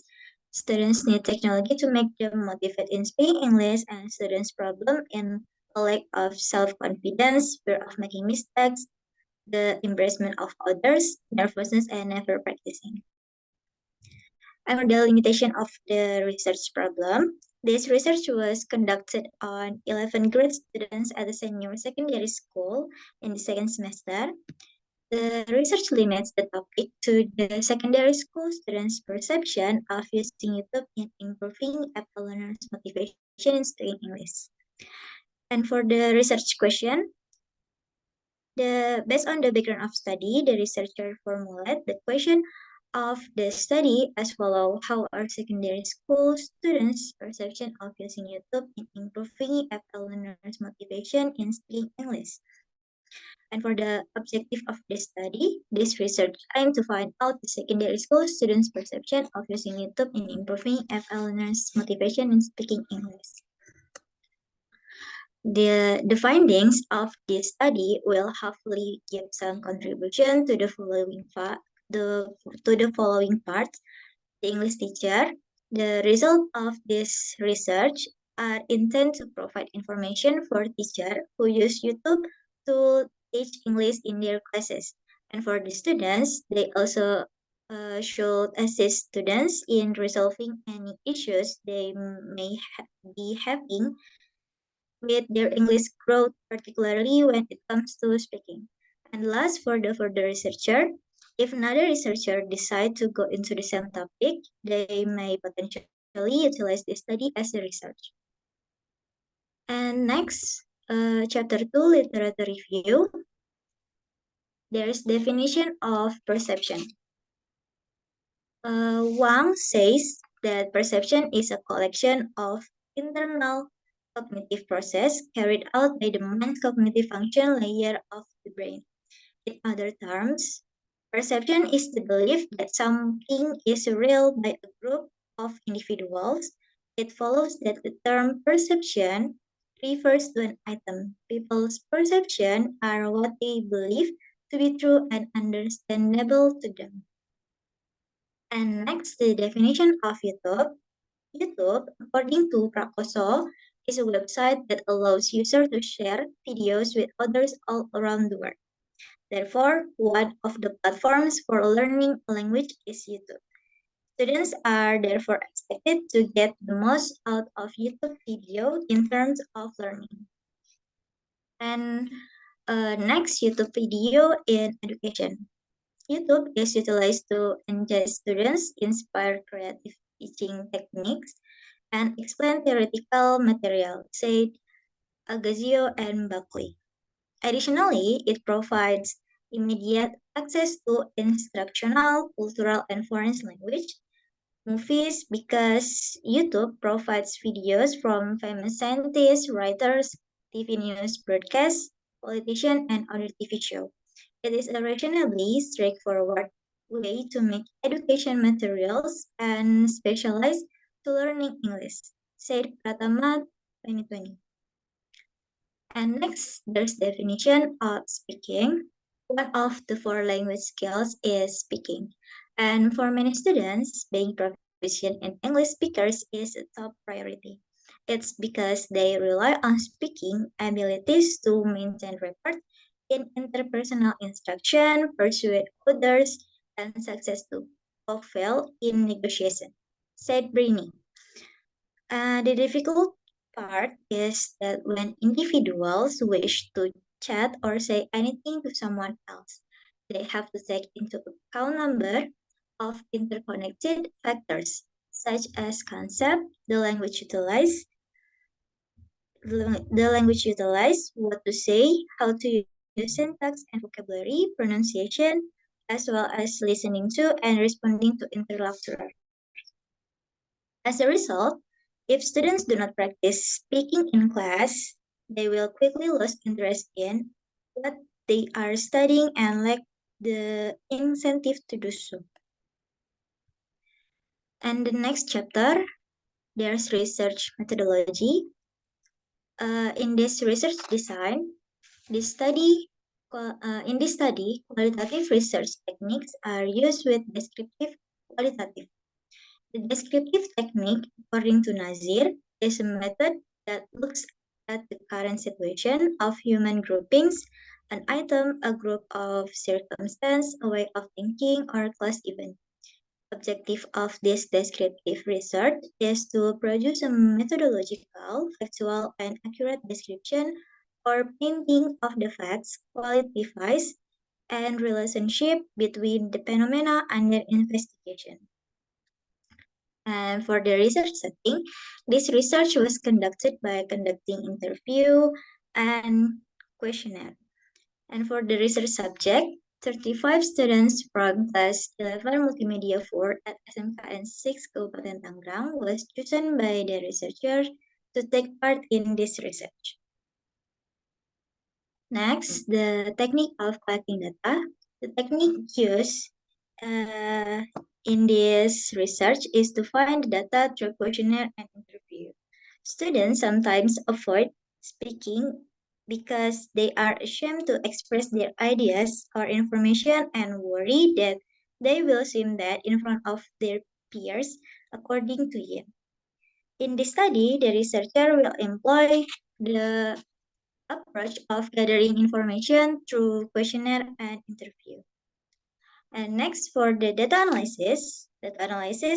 Students need technology to make them motivated in speaking English, and students' problem in a lack of self-confidence, fear of making mistakes, the embarrassment of others, nervousness, and never practicing. And for the limitation of the research problem, this research was conducted on 11 grade students at the senior secondary school in the second semester. The research limits the topic to the secondary school students' perception of using YouTube in improving Apple learners' motivation in studying English. And for the research question, based on the background of study, the researcher formulated the question of the study as follows: how are secondary school students' perception of using YouTube in improving FL learners' motivation in studying English? And for the objective of this study, this research aimed to find out the secondary school students' perception of using YouTube in improving FL learners' motivation in speaking English. The findings of this study will hopefully give some contribution to the following parts. The English teacher. The result of this research are intended to provide information for teachers who use YouTube to teach English in their classes. And for the students, they also should assist students in resolving any issues they may be having with their English growth, particularly when it comes to speaking. And last, for the researcher, if another researcher decide to go into the same topic, they may potentially utilize this study as a research. And next, chapter 2, literature review. There's definition of perception. Wang says that perception is a collection of internal cognitive process carried out by the mind's cognitive function layer of the brain. In other terms, perception is the belief that something is real by a group of individuals. It follows that the term perception refers to an item. People's perception are what they believe to be true and understandable to them. And next, the definition of YouTube. YouTube, according to Prakoso, is a website that allows users to share videos with others all around the world. Therefore, one of the platforms for learning a language is YouTube. Students are therefore expected to get the most out of YouTube video in terms of learning. And next, YouTube video in education. YouTube is utilized to engage students, inspire creative teaching techniques, and explain theoretical material, said Agazio and Buckley. Additionally, it provides immediate access to instructional, cultural, and foreign language movies because YouTube provides videos from famous scientists, writers, TV news broadcasts, politicians, and other TV shows. It is a reasonably straightforward way to make education materials and specialize to learning English, said Pratama 2020. And next, there's definition of speaking. One of the 4 language skills is speaking. And for many students, being proficient in English speakers is a top priority. It's because they rely on speaking abilities to maintain rapport in interpersonal instruction, persuade others, and success to fulfill in negotiation, said Brini. The difficult part is that when individuals wish to chat or say anything to someone else, they have to take into account number of interconnected factors, such as concept, the language utilized, what to say, how to use syntax and vocabulary, pronunciation, as well as listening to and responding to interlocutors. As a result, if students do not practice speaking in class, they will quickly lose interest in what they are studying and lack the incentive to do so. And the next chapter, there's research methodology. In this research design, in this study, qualitative research techniques are used with descriptive qualitative. The descriptive technique, according to Nazir, is a method that looks at the current situation of human groupings, an item, a group of circumstance, a way of thinking, or class event. Objective of this descriptive research is to produce a methodological, factual, and accurate description or painting of the facts, qualities, and relationship between the phenomena under investigation. And for the research setting, this research was conducted by conducting interview and questionnaire. And for the research subject, 35 students from class 11 Multimedia 4 at SMKN 6 Kabupaten Tangerang was chosen by the researcher to take part in this research. Next, the technique of collecting data. The technique used in this research is to find the data through questionnaire and interview. Students sometimes avoid speaking because they are ashamed to express their ideas or information and worry that they will seem dead in front of their peers, according to him. In this study, the researcher will employ the approach of gathering information through questionnaire and interview. And next, for the data analysis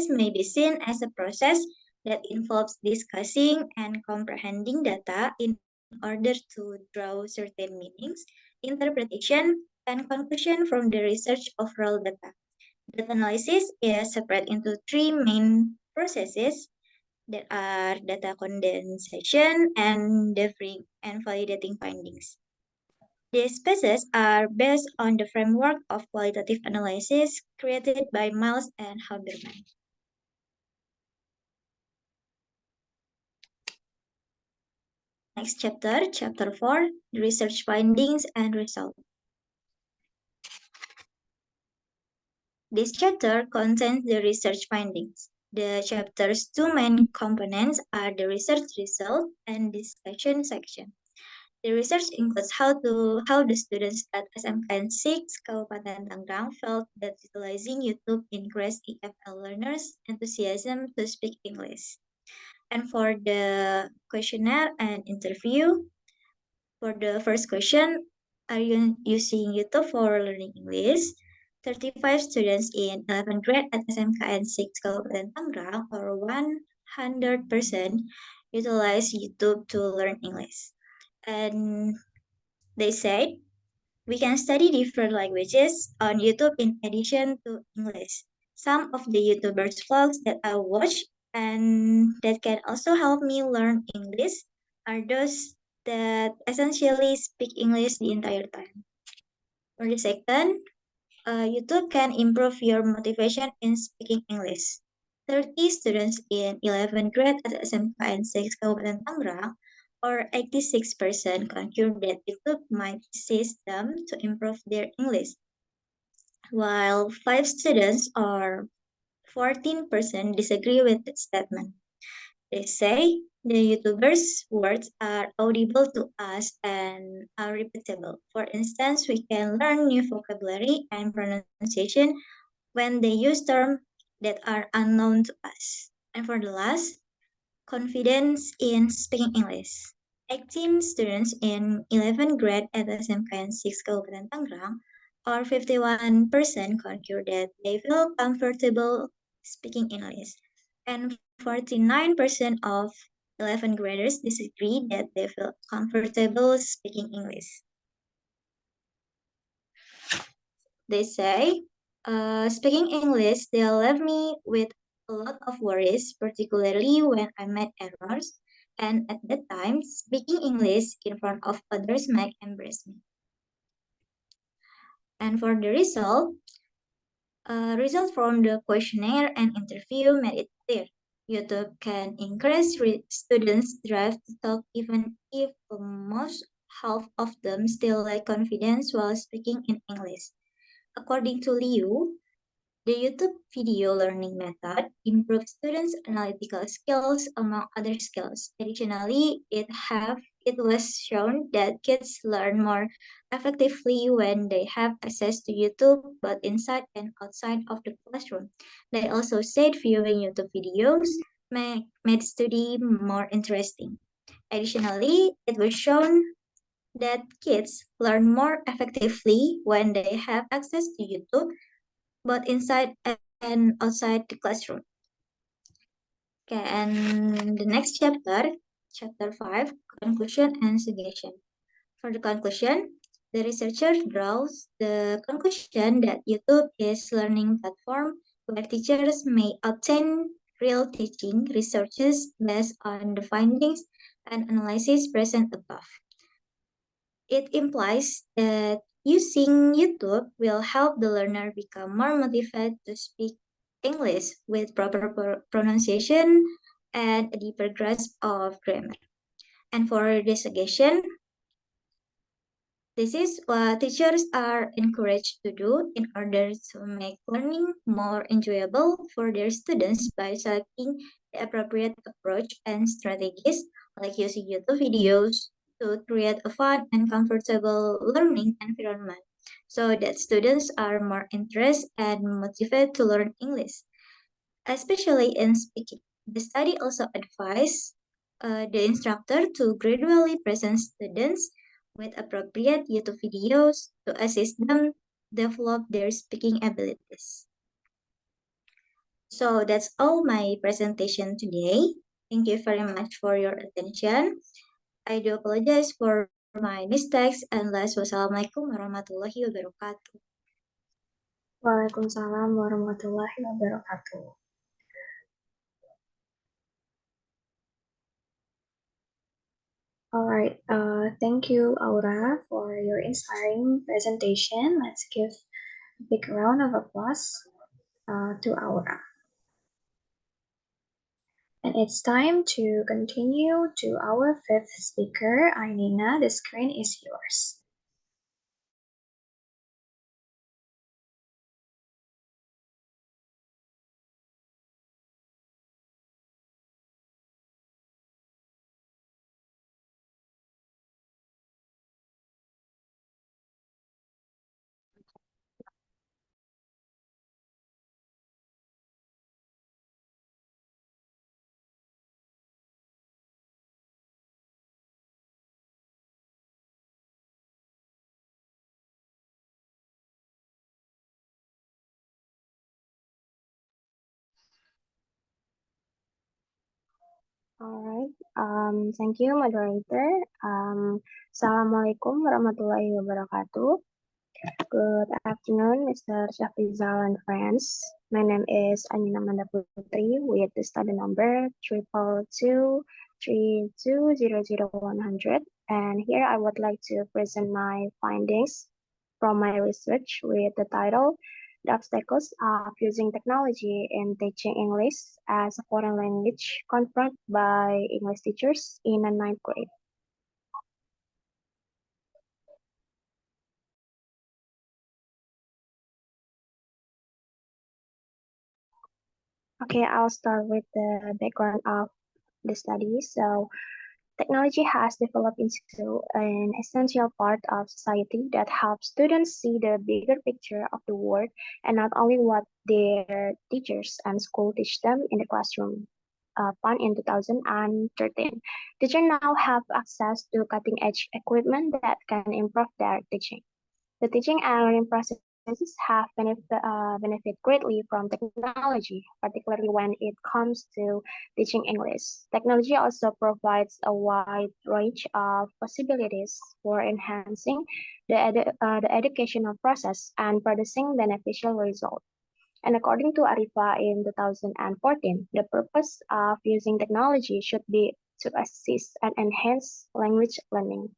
may be seen as a process that involves discussing and comprehending data in order to draw certain meanings, interpretation, and conclusion from the research of raw data. Data analysis is separated into three main processes that are data condensation and debriefing and validating findings. These pieces are based on the framework of qualitative analysis created by Miles and Haberman. Next chapter, chapter 4, the research findings and results. This chapter contains the research findings. The chapter's two main components are the research result and discussion section. The research includes how the students at SMKN 6 Kabupaten Tangerang felt that utilizing YouTube increased EFL learners' enthusiasm to speak English. And for the questionnaire and interview, for the first question, are you using YouTube for learning English? 35 students in 11th grade at SMKN 6 Kabupaten Tangerang, or 100%, utilize YouTube to learn English. And they said, we can study different languages on YouTube in addition to English. Some of the YouTubers' vlogs that I watch and that can also help me learn English are those that essentially speak English the entire time. For the second, YouTube can improve your motivation in speaking English. 30 students in 11th grade at SMKN 6 Kabupaten Tangerang, or 86%, concur that YouTube might assist them to improve their English, while 5 students, or 14%, disagree with that statement. They say the YouTubers' words are audible to us and are repeatable. For instance, we can learn new vocabulary and pronunciation when they use terms that are unknown to us. And for the last, confidence in speaking English. 18 students in 11th grade at SMKN 6 Kabupaten Tangerang, or 51%, concur that they feel comfortable speaking English. And 49% of 11th graders disagree that they feel comfortable speaking English. They say, speaking English, they left me with a lot of worries, particularly when I made errors. And at that time, speaking English in front of others might embarrass me. And for the result from the questionnaire and interview made it clear. YouTube can increase students' drive to talk even if almost half of them still lack confidence while speaking in English. According to Liu, the YouTube video learning method improves students' analytical skills among other skills. Additionally, it was shown that kids learn more effectively when they have access to YouTube both inside and outside of the classroom. They also said viewing YouTube videos made study more interesting. Additionally, it was shown that kids learn more effectively when they have access to YouTube, both inside and outside the classroom. Okay, and the next chapter, chapter 5, conclusion and suggestion. For the conclusion, the researcher draws the conclusion that YouTube is learning platform where teachers may obtain real teaching researches based on the findings and analysis present above. It implies that using YouTube will help the learner become more motivated to speak English with proper pronunciation and a deeper grasp of grammar. And for the suggestion, this is what teachers are encouraged to do in order to make learning more enjoyable for their students by selecting the appropriate approach and strategies, like using YouTube videos to create a fun and comfortable learning environment so that students are more interested and motivated to learn English, especially in speaking. The study also advised the instructor to gradually present students with appropriate YouTube videos to assist them develop their speaking abilities. So that's all my presentation today. Thank you very much for your attention. I do apologize for my mistakes and last wassalamualaikum warahmatullahi wabarakatuh. Waalaikumsalam warahmatullahi wabarakatuh. All right, thank you, Aura, for your inspiring presentation. Let's give a big round of applause to Aura. And it's time to continue to our fifth speaker, Ainina. The screen is yours. All right. Thank you, moderator. Assalamualaikum warahmatullahi wabarakatuh. Good afternoon, Mr. Shafizal and friends. My name is Anina Manda Putri with the study number 22232000100. And here I would like to present my findings from my research with the title The Obstacles of Using Technology in Teaching English as a Foreign Language Confronted by English Teachers in the ninth grade. Okay, I'll start with the background of the study. So, technology has developed into an essential part of society that helps students see the bigger picture of the world and not only what their teachers and school teach them in the classroom. Found in 2013, teachers now have access to cutting-edge equipment that can improve their teaching. The teaching and learning processes have benefit greatly from technology, particularly when it comes to teaching English. Technology also provides a wide range of possibilities for enhancing the educational process and producing beneficial results. And according to Arifa in 2014, the purpose of using technology should be to assist and enhance language learning.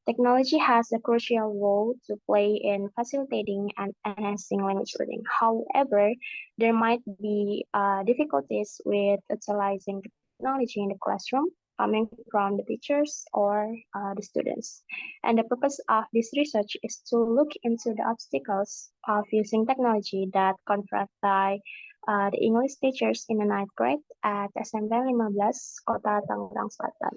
Technology has a crucial role to play in facilitating and enhancing language learning. However, there might be difficulties with utilizing technology in the classroom coming from the teachers or the students. And the purpose of this research is to look into the obstacles of using technology that confront by the English teachers in the ninth grade at SMP 15, Kota Tangerang Selatan.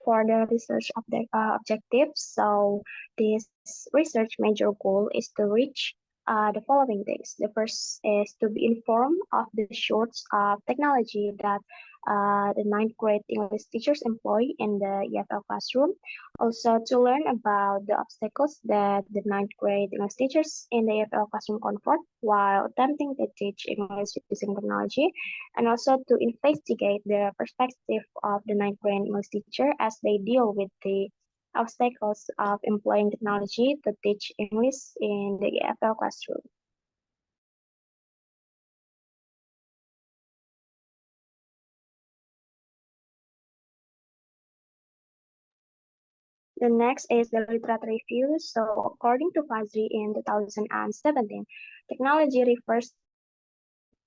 For the research objectives, so this research major goal is to reach the following things. The first is to be informed of the sorts of technology that the ninth grade English teachers employ in the EFL classroom. Also, to learn about the obstacles that the ninth grade English teachers in the EFL classroom confront while attempting to teach English using technology, and also to investigate the perspective of the ninth grade English teacher as they deal with the obstacles of employing technology to teach English in the EFL classroom. The next is the literature review. So according to Fazri in 2017, technology refers to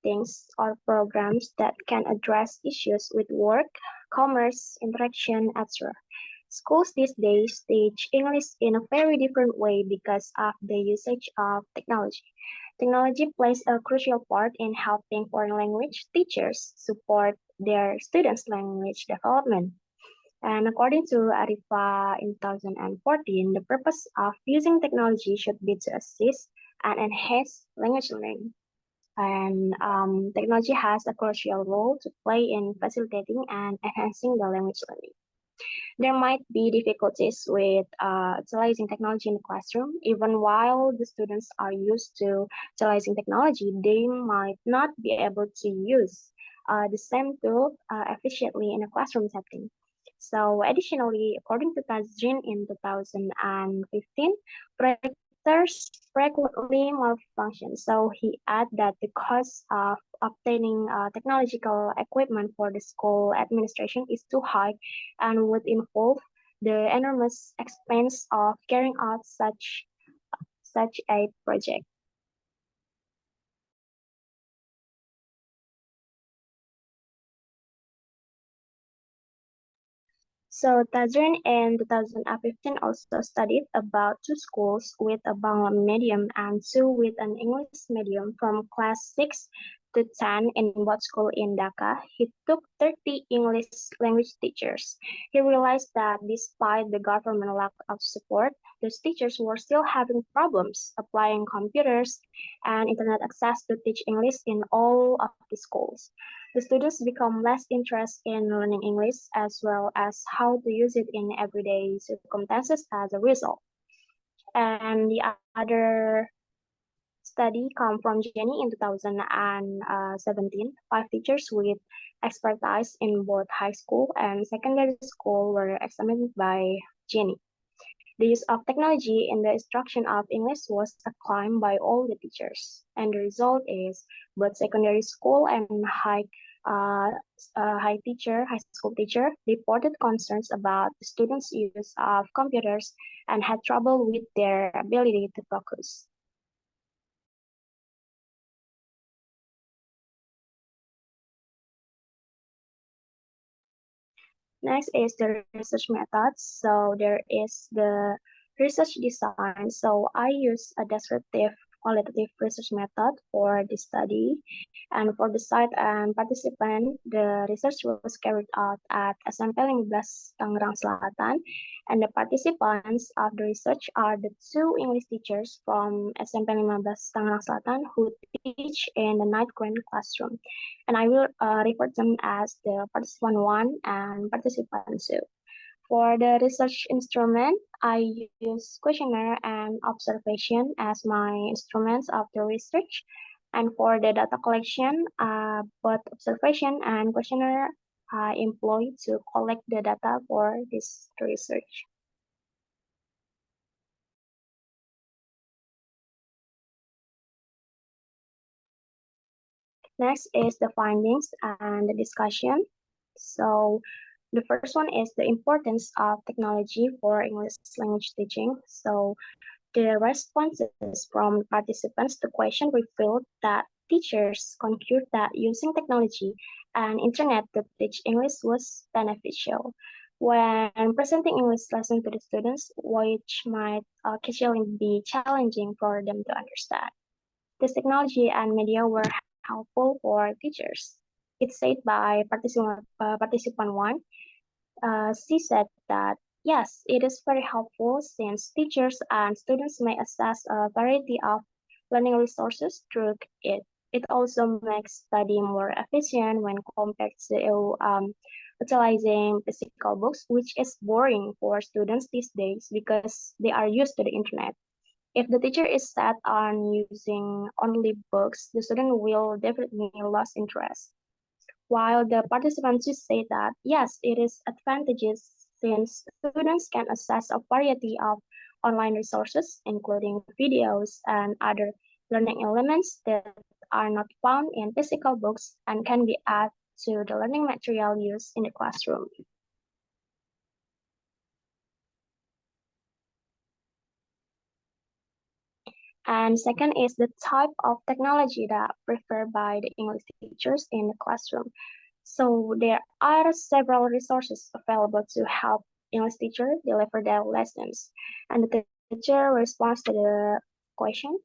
things or programs that can address issues with work, commerce, interaction, etc. Schools these days teach English in a very different way because of the usage of technology. Technology plays a crucial part in helping foreign language teachers support their students' language development. And according to Arifa in 2014, the purpose of using technology should be to assist and enhance language learning. And technology has a crucial role to play in facilitating and enhancing the language learning. There might be difficulties with utilizing technology in the classroom. Even while the students are used to utilizing technology, they might not be able to use the same tool efficiently in a classroom setting. So additionally, according to Tazrin in 2015, projectors frequently malfunction. So he added that the cost of obtaining technological equipment for the school administration is too high and would involve the enormous expense of carrying out such a project. So Tajrin in 2015 also studied about two schools with a Bangla medium and two with an English medium from class 6 to 10 in both school in Dhaka. He took 30 English language teachers. He realized that despite the government lack of support, those teachers were still having problems applying computers and internet access to teach English in all of the schools. The students become less interested in learning English as well as how to use it in everyday circumstances as a result. And the other study come from Jenny in 2017. Five teachers with expertise in both high school and secondary school were examined by Jenny. The use of technology in the instruction of English was acclaimed by all the teachers, and the result is both secondary school and uh, high school teacher reported concerns about the students' use of computers and had trouble with their ability to focus. Next is the research methods. So there is the research design. So I use a descriptive qualitative research method for the study. And for the site and participant, the research was carried out at SMP 15 Tangerang Selatan. And the participants of the research are the two English teachers from SMP 15 Tangerang Selatan who teach in the ninth grade classroom. And I will refer them as the participant 1 and participant 2. For the research instrument, I use questionnaire and observation as my instruments of the research. And for the data collection, both observation and questionnaire are employed to collect the data for this research. Next is the findings and the discussion. So the first one is the importance of technology for English language teaching. So the responses from participants to question revealed that teachers concurred that using technology and internet to teach English was beneficial. When presenting English lesson to the students, which might occasionally be challenging for them to understand. This technology and media were helpful for teachers. It's said by participant 1. She said that yes, it is very helpful since teachers and students may access a variety of learning resources through it. It also makes study more efficient when compared to utilizing physical books, which is boring for students these days because they are used to the internet. If the teacher is set on using only books, the student will definitely lose interest. While the participants say that yes, it is advantageous since students can access a variety of online resources, including videos and other learning elements that are not found in physical books and can be added to the learning material used in the classroom. And second is the type of technology that preferred by the English teachers in the classroom. So there are several resources available to help English teachers deliver their lessons. And the teacher responds to the question.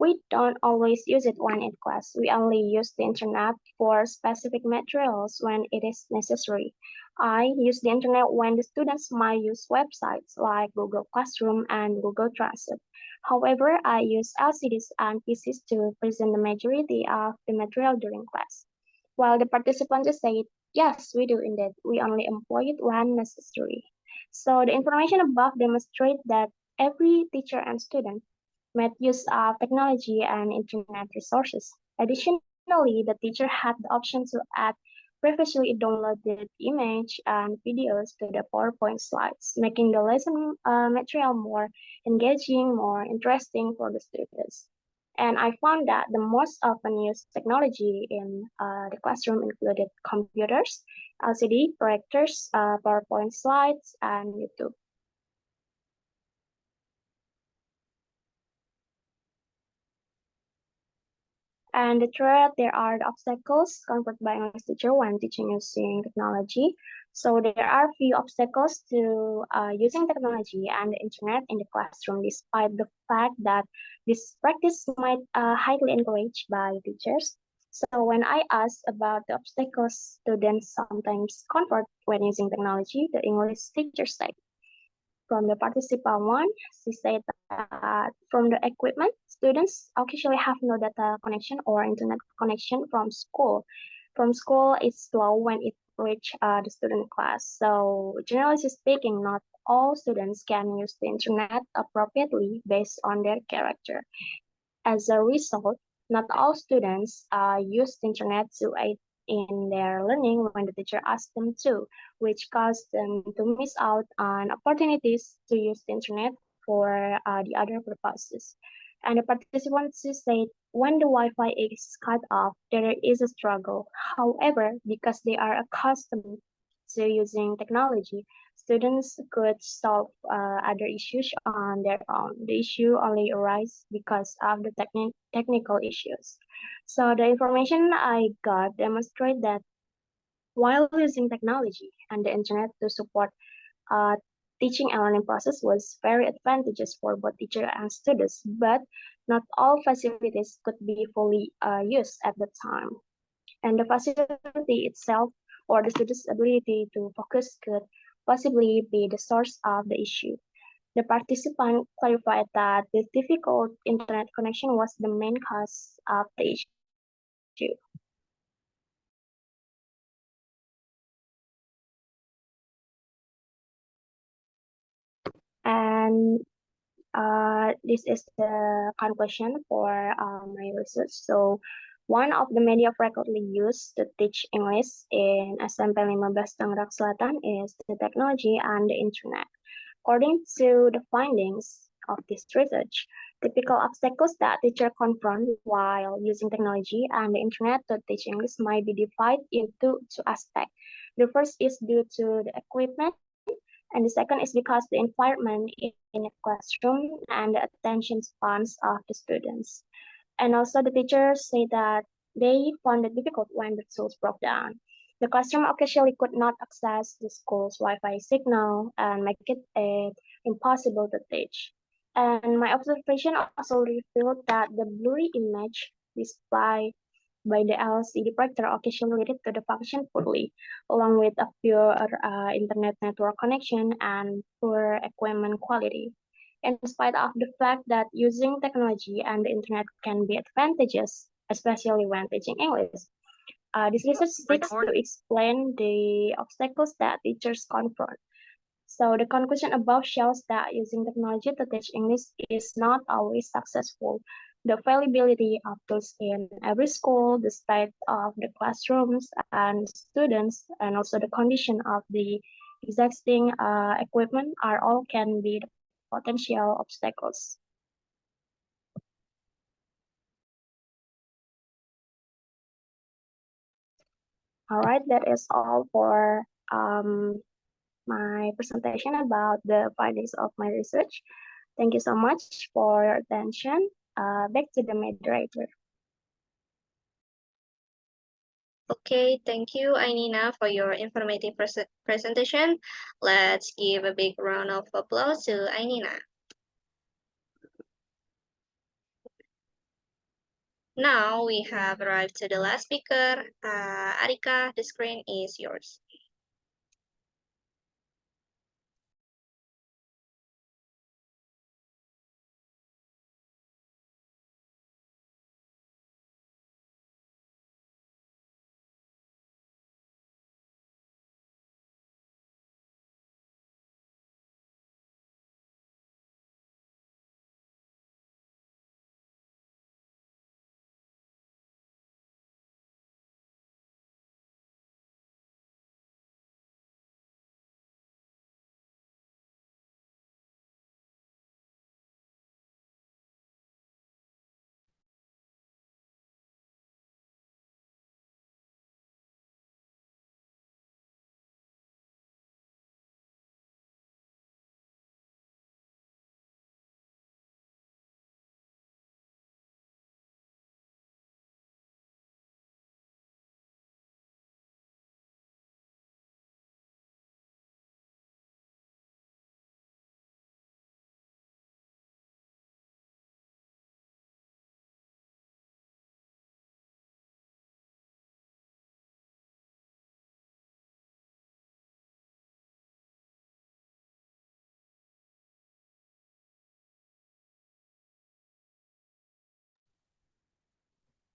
We don't always use it when in class. We only use the internet for specific materials when it is necessary. I use the internet when the students might use websites like Google Classroom and Google Translate. However, I use LCDs and PCs to present the majority of the material during class. While the participants said, yes, we do indeed. We only employ it when necessary. So the information above demonstrates that every teacher and student made use of technology and internet resources. Additionally, the teacher had the option to add previously downloaded image and videos to the PowerPoint slides, making the lesson material more engaging, more interesting for the students. And I found that the most often used technology in the classroom included computers, LCD projectors, PowerPoint slides, and YouTube. And the third, there are the obstacles confronted by English teacher when teaching using technology. So there are few obstacles to using technology and the internet in the classroom, despite the fact that this practice might highly encouraged by teachers. So when I asked about the obstacles students sometimes confront when using technology, the English teacher said, from the participant one, she said that from the equipment, students occasionally have no data connection or internet connection from school. From school, it's slow when it reach the student class. So generally speaking, not all students can use the internet appropriately based on their character. As a result, not all students use the internet to aid in their learning when the teacher asks them to, which causes them to miss out on opportunities to use the internet for the other purposes. And the participants said when the Wi-Fi is cut off, there is a struggle. However, because they are accustomed to using technology, students could solve other issues on their own. The issue only arises because of the technical issues. So the information I got demonstrate that while using technology and the internet to support uh, teaching and learning process was very advantageous for both teacher and students, but not all facilities could be fully used at the time. And the facility itself or the student's ability to focus could possibly be the source of the issue. The participant clarified that the difficult internet connection was the main cause of the issue. And this is the conclusion for my research. So, one of the media frequently used to teach English in SMP 15 Tangerang Selatan is the technology and the internet. According to the findings of this research, typical obstacles that teachers confront while using technology and the internet to teach English might be divided into two aspects. The first is due to the equipment, and the second is because the environment in a classroom and the attention spans of the students. And also the teachers say that they found it difficult when the tools broke down. The classroom occasionally could not access the school's Wi-Fi signal and make it impossible to teach. And my observation also revealed that the blurry image displayed by the LCD projector occasionally leaded to the function poorly, along with a poor internet network connection and poor equipment quality. in spite of the fact that using technology and the internet can be advantageous, especially when teaching English. This research seeks to explain the obstacles that teachers confront. So the conclusion above shows that using technology to teach English is not always successful. The availability of tools in every school, the state of the classrooms and students, and also the condition of the existing equipment are all can be the potential obstacles. All right, that is all for my presentation about the findings of my research. Thank you so much for your attention. Back to the moderator. Okay, thank you, Ainina, for your informative presentation. Let's give a big round of applause to Ainina. Now we have arrived to the last speaker. Arika, the screen is yours.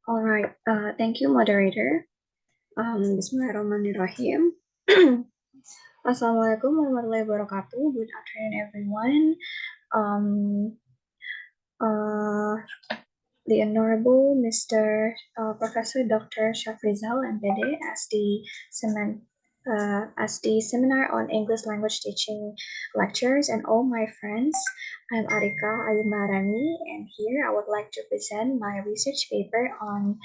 All right, thank you, moderator. Bismillahirrahmanirrahim. Assalamualaikum warahmatullahi wabarakatuh. Good afternoon, everyone. The Honorable Mr. Professor Dr. Shafrizal MPD as the seminar on English language teaching lectures, and all my friends. I'm Arika Ayumarani, and here I would like to present my research paper on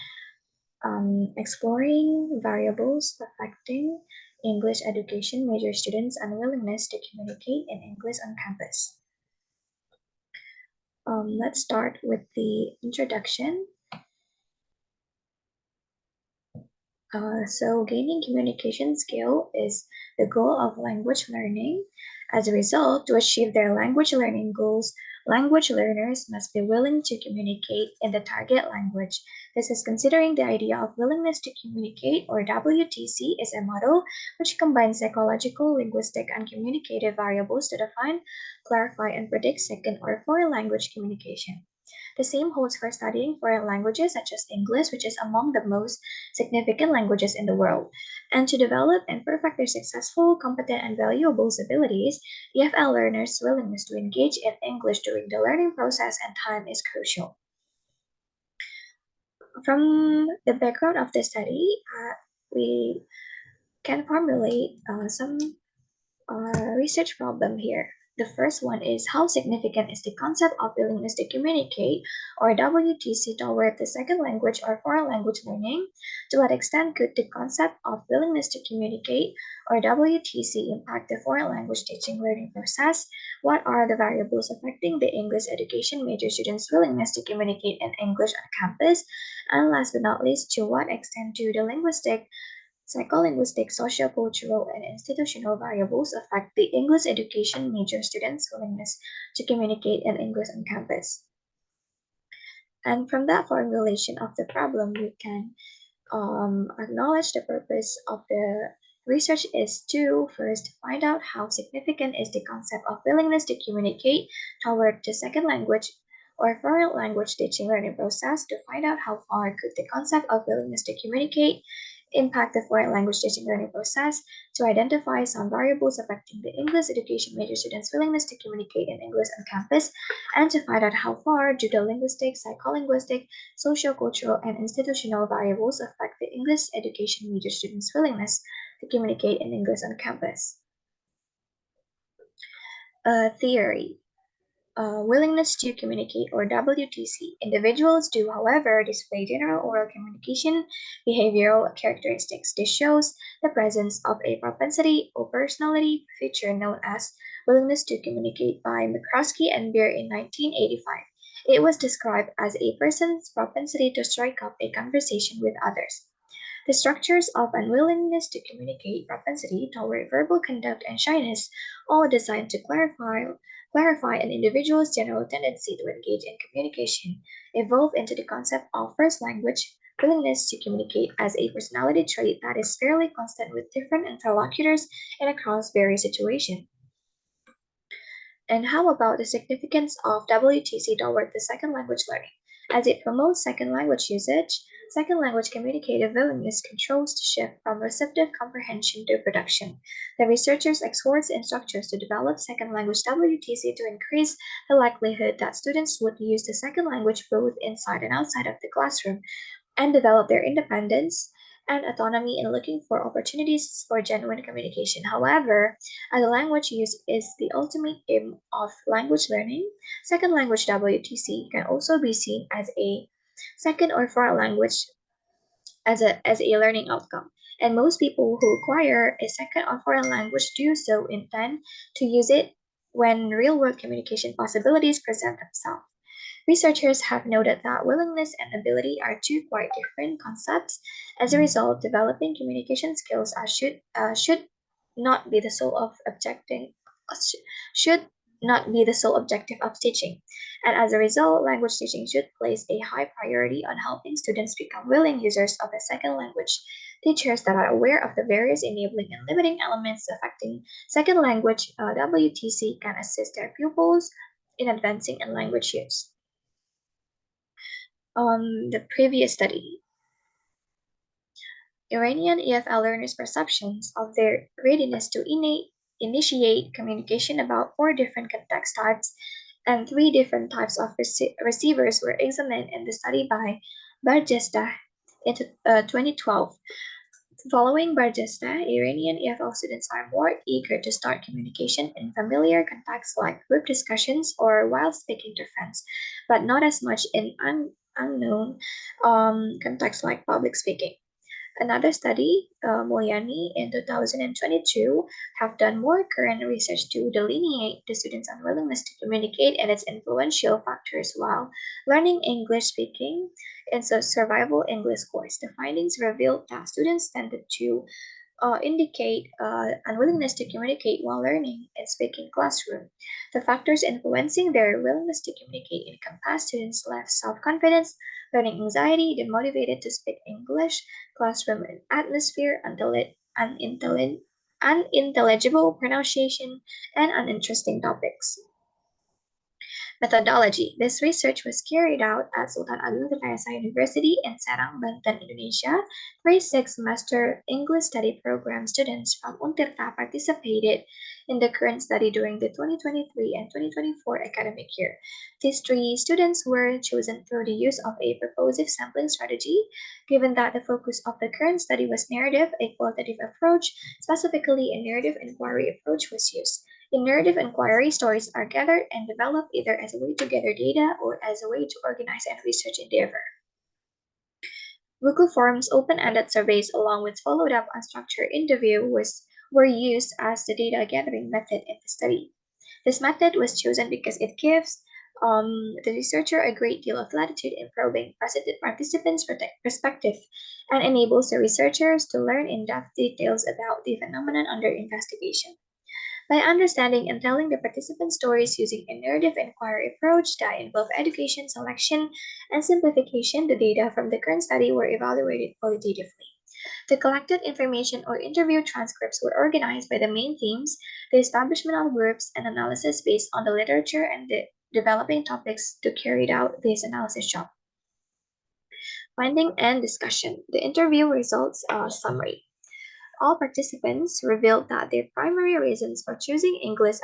exploring variables affecting English education major students' unwillingness to communicate in English on campus. Let's start with the introduction. So gaining communication skill is the goal of language learning. As a result, to achieve their language learning goals, language learners must be willing to communicate in the target language. This is considering the idea of willingness to communicate, or WTC, is a model which combines psychological, linguistic, and communicative variables to define, clarify, and predict second or foreign language communication. The same holds for studying foreign languages such as English, which is among the most significant languages in the world. And to develop and perfect their successful, competent, and valuable abilities, EFL learners' willingness to engage in English during the learning process and time is crucial. From the background of the study, we can formulate some research problem here. The first one is, how significant is the concept of willingness to communicate, or WTC, toward the second language or foreign language learning? To what extent could the concept of willingness to communicate, or WTC, impact the foreign language teaching learning process? What are the variables affecting the English education major students' willingness to communicate in English on campus? And last but not least, to what extent do the linguistic, psycholinguistic, sociocultural, and institutional variables affect the English education major students' willingness to communicate in English on campus? And from that formulation of the problem, we can acknowledge the purpose of the Research is to first find out how significant is the concept of willingness to communicate toward the second language or foreign language teaching learning process to find out how far could the concept of willingness to communicate impact the foreign language teaching learning process, to identify some variables affecting the English education major students' willingness to communicate in English on campus, and to find out how far do the linguistic, psycholinguistic, sociocultural, and institutional variables affect the English education major students' willingness to communicate in English on campus. Theory. Willingness to communicate, or WTC. Individuals do, however, display general oral communication behavioral characteristics. This shows the presence of a propensity or personality feature known as willingness to communicate by McCroskey and Beer in 1985. It was described as a person's propensity to strike up a conversation with others. The structures of unwillingness to communicate, propensity toward verbal conduct, and shyness, all designed to clarify an individual's general tendency to engage in communication, evolve into the concept of first language willingness to communicate as a personality trait that is fairly constant with different interlocutors and across various situations. And how about the significance of WTC toward the second language learning? As it promotes second language usage, second language communicative willingness controls the shift from receptive comprehension to production. The researchers exhort instructors to develop second language WTC to increase the likelihood that students would use the second language both inside and outside of the classroom, and develop their independence and autonomy in looking for opportunities for genuine communication. However, as a language use is the ultimate aim of language learning, second language WTC can also be seen as a second or foreign language as a learning outcome. And most people who acquire a second or foreign language do so intend to use it when real world communication possibilities present themselves. Researchers have noted that willingness and ability are two quite different concepts. As a result, developing communication skills should not be the sole of objecting should not be the sole objective of teaching. And as a result, language teaching should place a high priority on helping students become willing users of a second language. Teachers that are aware of the various enabling and limiting elements affecting second language WTC can assist their pupils in advancing in language use. The previous study, Iranian EFL learners' perceptions of their readiness to initiate communication about 4 different context types and 3 different types of receivers were examined in the study by Barjesta in 2012. Following Barjesta, Iranian EFL students are more eager to start communication in familiar contexts like group discussions or while speaking to friends, but not as much in unknown contexts like public speaking. Another study, Moyani in 2022, have done more current research to delineate the students' unwillingness to communicate and its influential factors while learning English speaking in a survival English course. The findings revealed that students tended to indicate unwillingness to communicate while learning and speaking classroom. The factors influencing their willingness to communicate encompass students' lack self-confidence, learning anxiety, demotivated to speak English, classroom atmosphere, unintelligible pronunciation, and uninteresting topics. Methodology. This research was carried out at Sultan Agung Tirtayasa University in Serang, Banten, Indonesia. 3 6-semester English study program students from Untirta participated in the current study during the 2023 and 2024 academic year. These 3 students were chosen through the use of a purposive sampling strategy. Given that the focus of the current study was narrative, a qualitative approach, specifically a narrative inquiry approach, was used. In narrative inquiry, stories are gathered and developed either as a way to gather data or as a way to organize and research endeavor. Google Forms open-ended surveys along with followed-up unstructured interview were used as the data gathering method in the study. This method was chosen because it gives the researcher a great deal of latitude in probing participants' perspective and enables the researchers to learn in-depth details about the phenomenon under investigation. By understanding and telling the participant stories using a narrative inquiry approach that involved education, selection, and simplification, the data from the current study were evaluated qualitatively. The collected information or interview transcripts were organized by the main themes, the establishment of groups, and analysis based on the literature and the developing topics to carry out this analysis job. Finding and discussion. The interview results summary. All participants revealed that their primary reasons for choosing English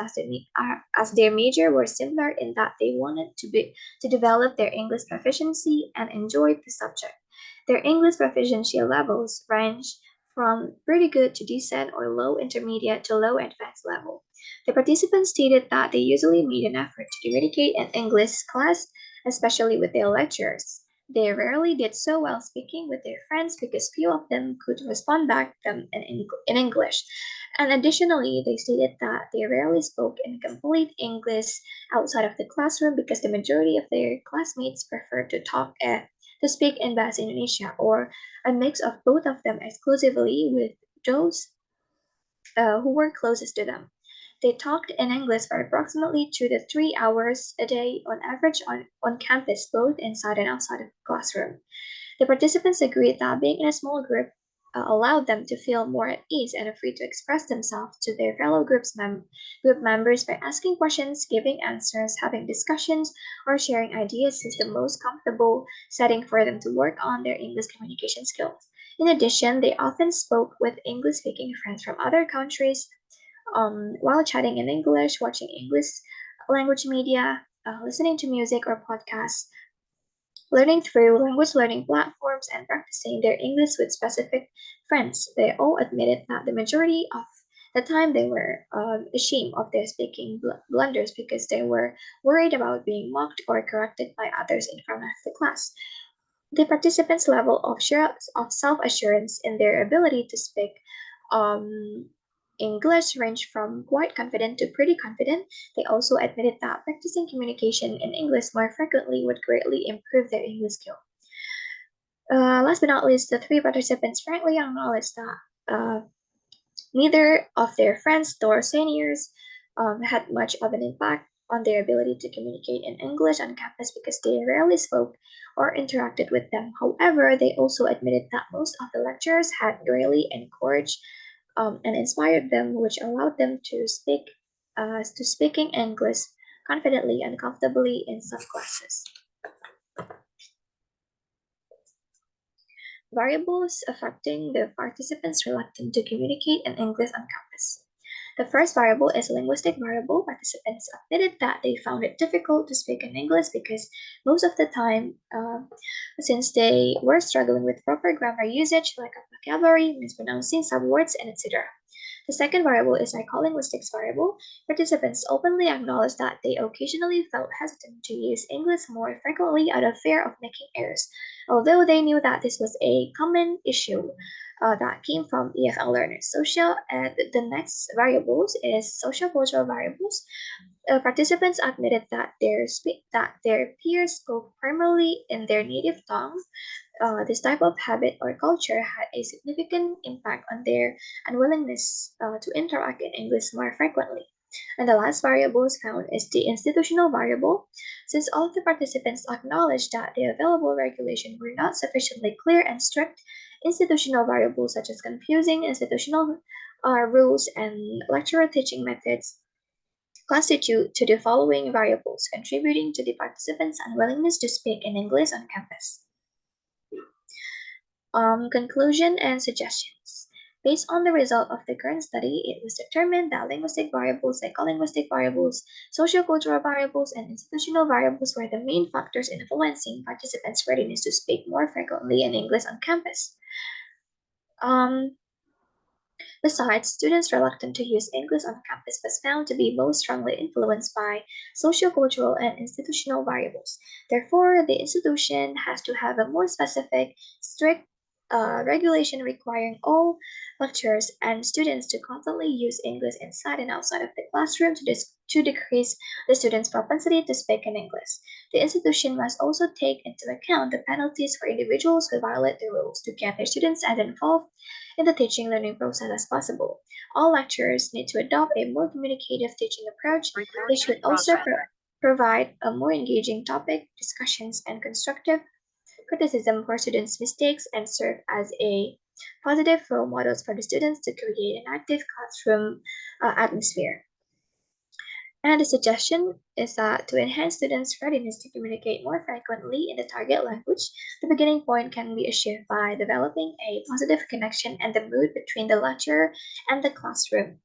as their major were similar in that they wanted to develop their English proficiency and enjoy the subject. Their English proficiency levels range from pretty good to decent or low intermediate to low advanced level. The participants stated that they usually made an effort to communicate in English class, especially with their lecturers. They rarely did so while speaking with their friends because few of them could respond back to them in English. And additionally, they stated that they rarely spoke in complete English outside of the classroom because the majority of their classmates preferred to speak in Bahasa Indonesia or a mix of both of them exclusively with those who were closest to them. They talked in English for approximately 2 to 3 hours a day on average on campus, both inside and outside of the classroom. The participants agreed that being in a small group allowed them to feel more at ease and free to express themselves to their fellow group members by asking questions, giving answers, having discussions, or sharing ideas is the most comfortable setting for them to work on their English communication skills. In addition, they often spoke with English speaking friends from other countries while chatting in English, watching English language media, listening to music or podcasts, learning through language learning platforms, and practicing their English with specific friends. They all admitted that the majority of the time they were ashamed of their speaking blunders because they were worried about being mocked or corrected by others in front of the class. The participants' level of self-assurance in their ability to speak English ranged from quite confident to pretty confident. They also admitted that practicing communication in English more frequently would greatly improve their English skill. Last but not least, the three participants frankly acknowledged that neither of their friends nor seniors had much of an impact on their ability to communicate in English on campus because they rarely spoke or interacted with them. However, they also admitted that most of the lecturers had really encouraged and inspired them, which allowed them to speaking English confidently and comfortably in some classes. Variables affecting the participants' reluctance to communicate in English on campus. The first variable is a linguistic variable. Participants admitted that they found it difficult to speak in English because most of the time, since they were struggling with proper grammar usage, lack of vocabulary, mispronouncing some words, and etc. The second variable is psycholinguistics variable. Participants openly acknowledged that they occasionally felt hesitant to use English more frequently out of fear of making errors, although they knew that this was a common issue that came from EFL learners. The next variables is social cultural variables. Participants admitted that their peers spoke primarily in their native tongue. This type of habit or culture had a significant impact on their unwillingness to interact in English more frequently. And the last variable found is the institutional variable. Since all of the participants acknowledged that the available regulations were not sufficiently clear and strict, institutional variables such as confusing institutional rules and lecturer teaching methods constitute to the following variables, contributing to the participants' unwillingness to speak in English on campus. Conclusion and suggestions. Based on the result of the current study, it was determined that linguistic variables, psycholinguistic variables, sociocultural variables, and institutional variables were the main factors influencing participants' readiness to speak more frequently in English on campus. Besides, students reluctant to use English on campus was found to be most strongly influenced by sociocultural and institutional variables. Therefore, the institution has to have a more specific, strict regulation requiring all lecturers and students to constantly use English inside and outside of the classroom to decrease the students' propensity to speak in English. The institution must also take into account the penalties for individuals who violate the rules to get their students as involved in the teaching learning process as possible. All lecturers need to adopt a more communicative teaching approach. They should also provide a more engaging topic, discussions, and constructive criticism for students' mistakes and serve as a positive role models for the students to create an active classroom atmosphere. And the suggestion is that to enhance students' readiness to communicate more frequently in the target language, the beginning point can be achieved by developing a positive connection and the mood between the lecturer and the classroom.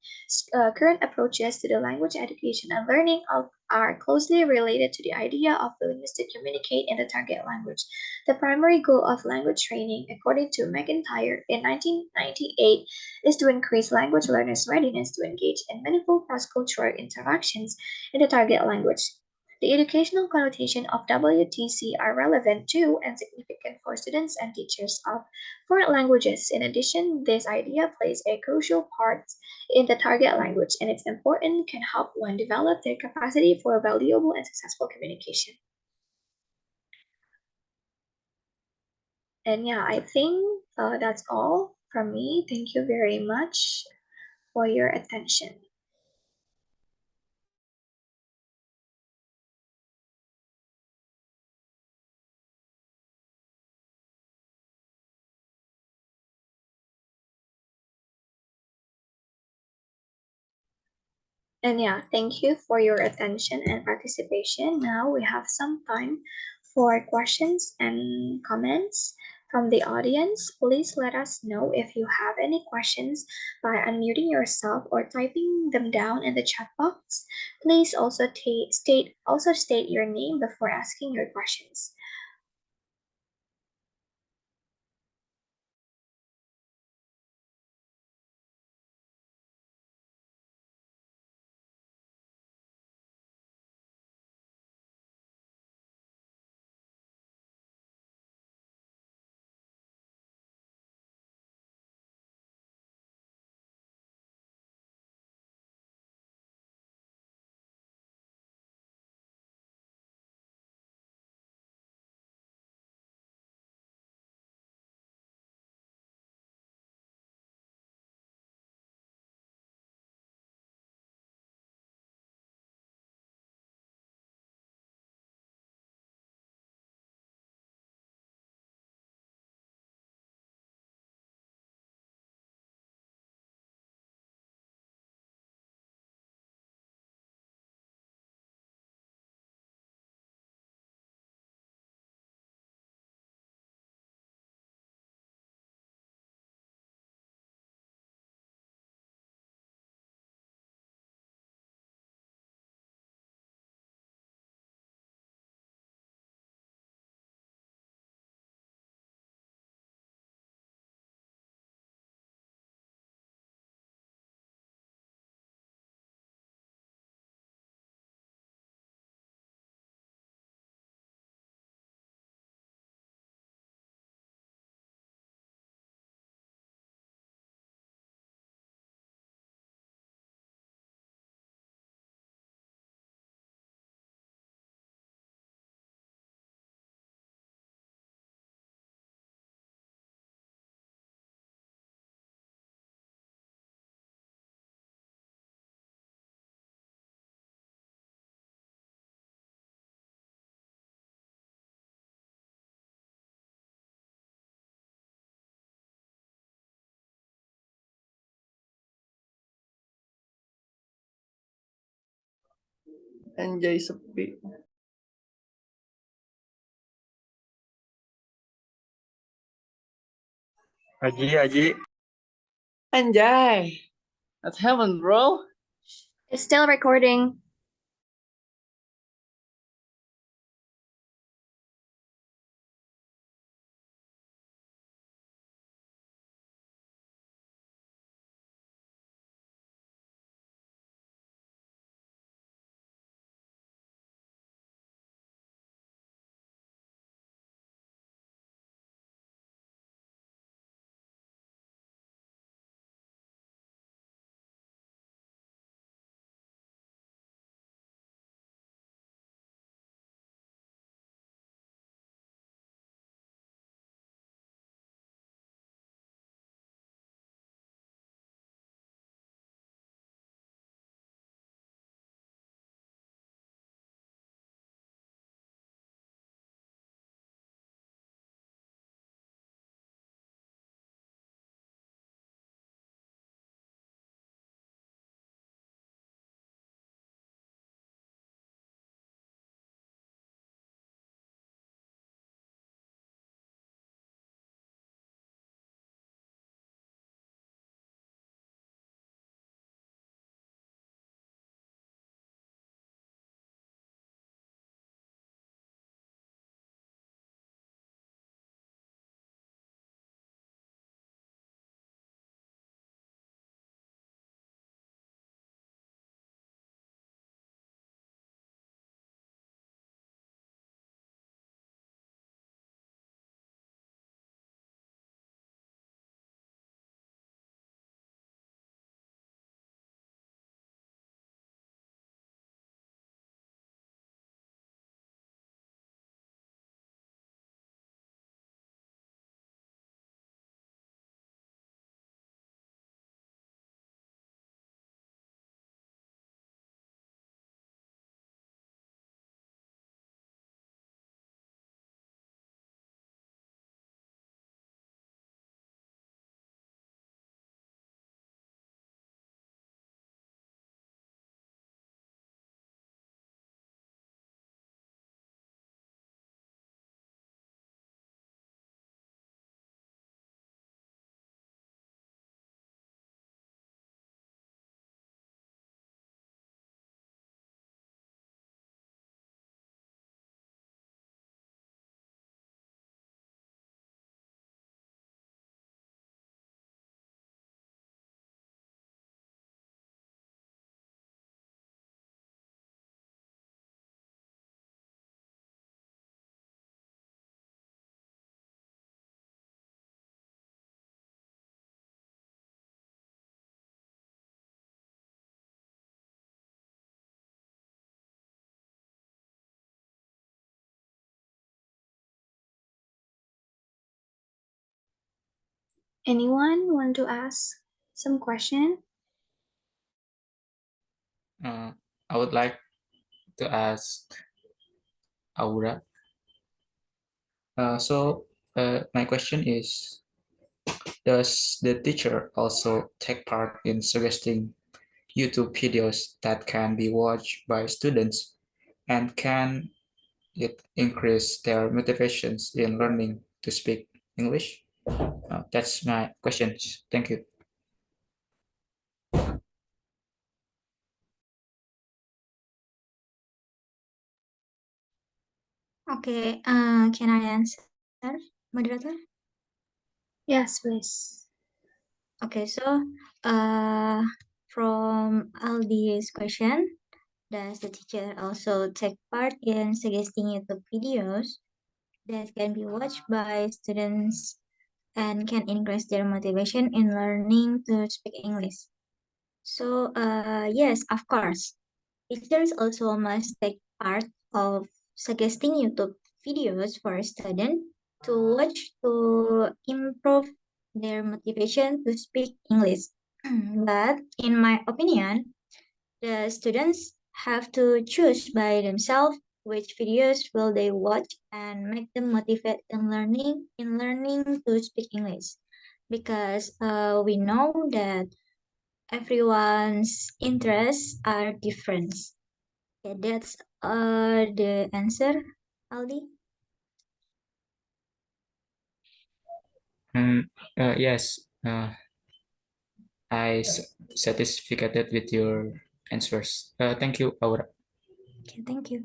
Current approaches to the language education and learning are closely related to the idea of willingness to communicate in the target language. The primary goal of language training, according to McIntyre in 1998, is to increase language learners' readiness to engage in meaningful cross-cultural interactions in the target language. The educational connotation of WTC are relevant to and significant for students and teachers of foreign languages. In addition, this idea plays a crucial part in the target language, and its importance can help one develop their capacity for valuable and successful communication. And yeah, I think that's all from me. Thank you very much for your attention. And yeah, thank you for your attention and participation. Now we have some time for questions and comments from the audience. Please let us know if you have any questions by unmuting yourself or typing them down in the chat box. Please also state your name before asking your questions. Anjay sepi. Haji. Anjay. What happened, bro? It's still recording. Anyone want to ask some question? I would like to ask Aura. My question is, does the teacher also take part in suggesting YouTube videos that can be watched by students, and can it increase their motivations in learning to speak English? That's my question. Thank you. Okay, can I answer, moderator? Yes, please. Okay, so from Aldi's question, does the teacher also take part in suggesting YouTube videos that can be watched by students and can increase their motivation in learning to speak English? So, yes, of course. Teachers also must take part of suggesting YouTube videos for students to watch to improve their motivation to speak English. But in my opinion, the students have to choose by themselves which videos will they watch and make them motivated in learning to speak English. Because we know that everyone's interests are different. Yeah, that's the answer, Aldi. Yes, satisfied with your answers. Thank you, Aura. Okay, thank you.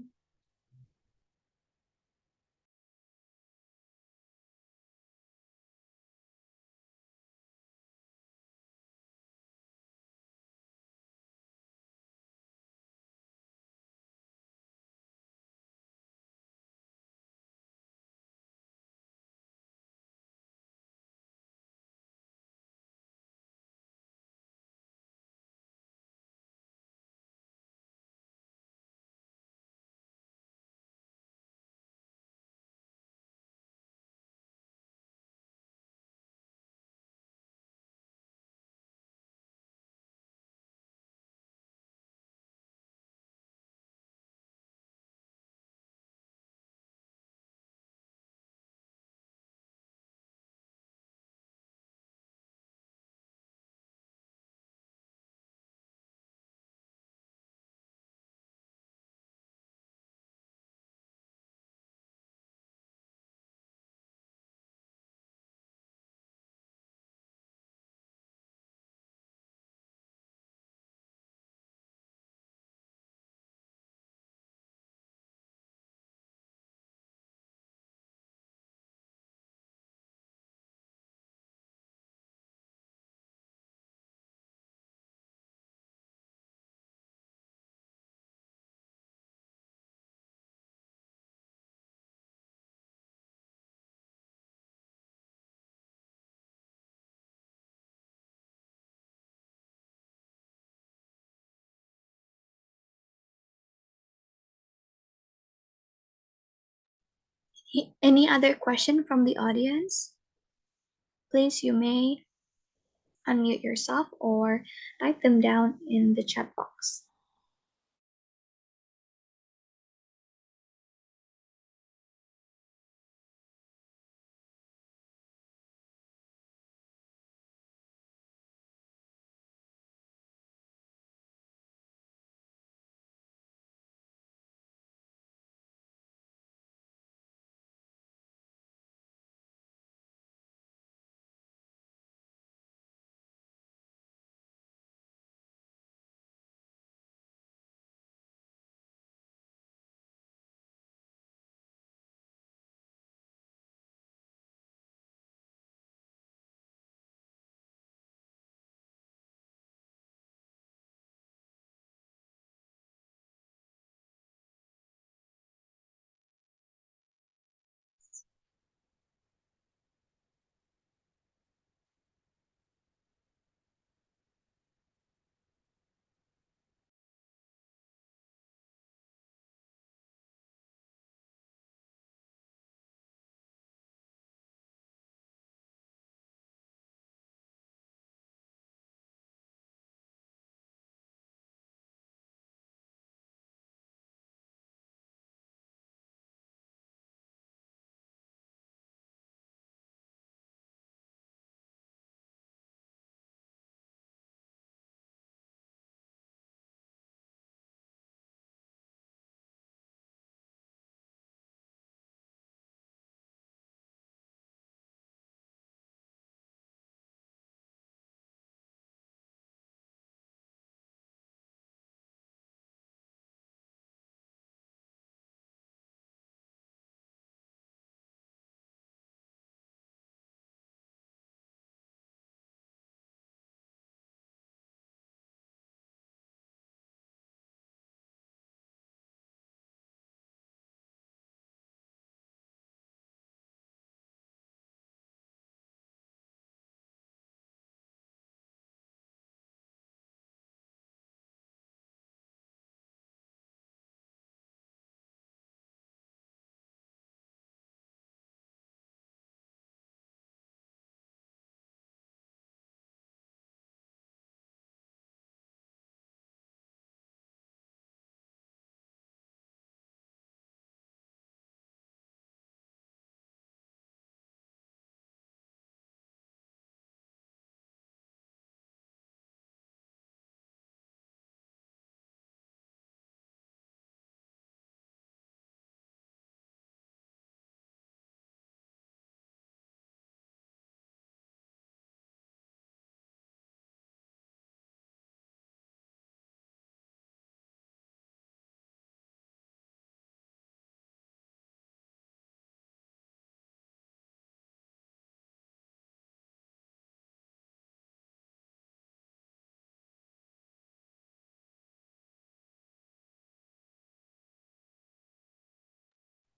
Any other question from the audience? Please, you may unmute yourself or type them down in the chat box.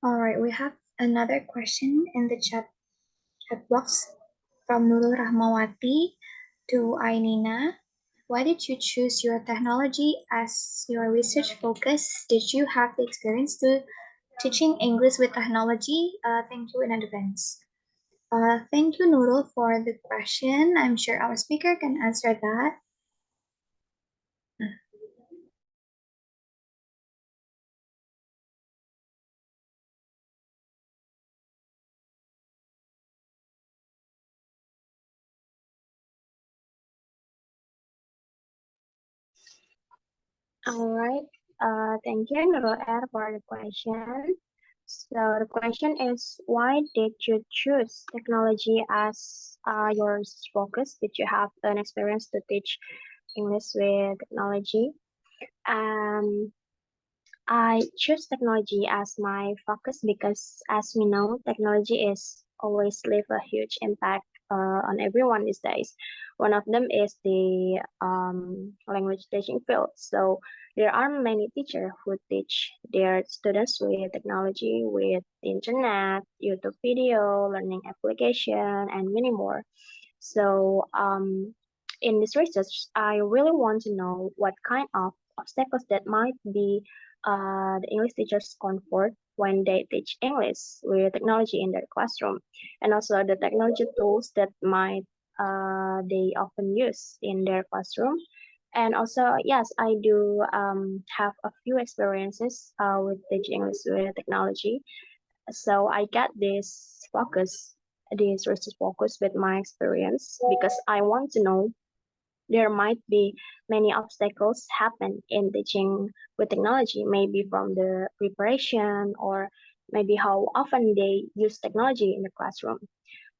All right, we have another question in the chat box from Nurul Rahmawati to Ainina. Why did you choose your technology as your research focus? Did you have the experience to teaching English with technology? Thank you in advance. Thank you, Nurul, for the question. I'm sure our speaker can answer that. All right. Thank you, Nurul, for the question. So the question is, why did you choose technology as your focus? Did you have an experience to teach English with technology? Um, I choose technology as my focus because, as we know, technology is always leave a huge impact on everyone these days. One of them is the language teaching field. So there are many teachers who teach their students with technology, with internet, YouTube video, learning application, and many more. So in this research, I really want to know what kind of obstacles that might be the English teachers confront when they teach English with technology in their classroom, and also the technology tools that might they often use in their classroom. And also, yes, I do have a few experiences with teaching English with technology. So I got this research focus with my experience because I want to know there might be many obstacles happen in teaching with technology, maybe from the preparation or maybe how often they use technology in the classroom.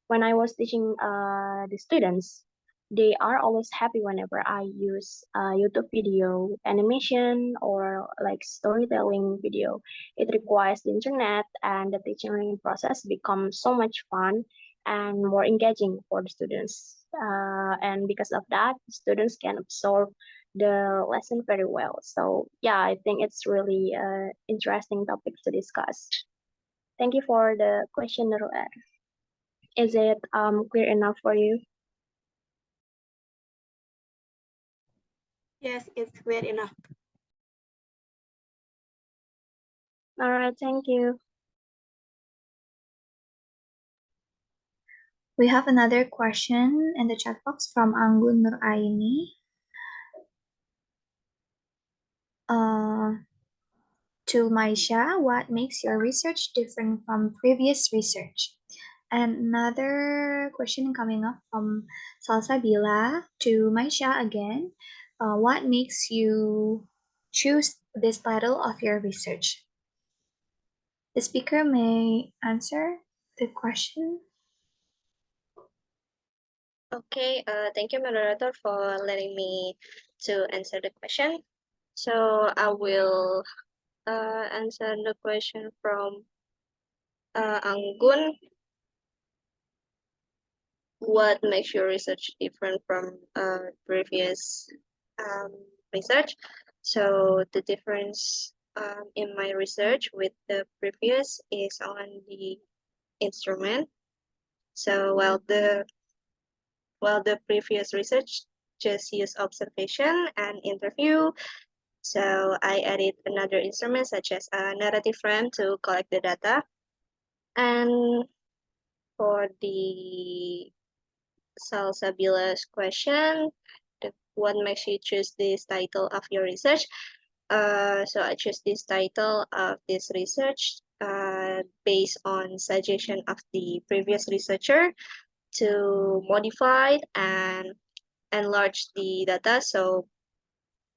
When I was teaching the students, they are always happy whenever I use YouTube video animation or like storytelling video. It requires the internet and the teaching learning process becomes so much fun and more engaging for the students. And because of that, students can absorb the lesson very well. So yeah, I think it's really interesting topic to discuss. Thank you for the question, Nurul. Is it clear enough for you? Yes, it's clear enough. All right, thank you. We have another question in the chat box from Anggun Nuraini. To Maisha, what makes your research different from previous research? And another question coming up from Salsabila to Maisha again. What makes you choose this title of your research? The speaker may answer the question. Okay, thank you, moderator, for letting me to answer the question. So I will answer the question from Anggun. What makes your research different from previous um, research? So the difference in my research with the previous is on the instrument. So while the previous research just used observation and interview, so I added another instrument such as a narrative frame to collect the data. And for the Salsabila's question, what makes you choose this title of your research? So I choose this title of this research based on suggestion of the previous researcher to modify and enlarge the data. So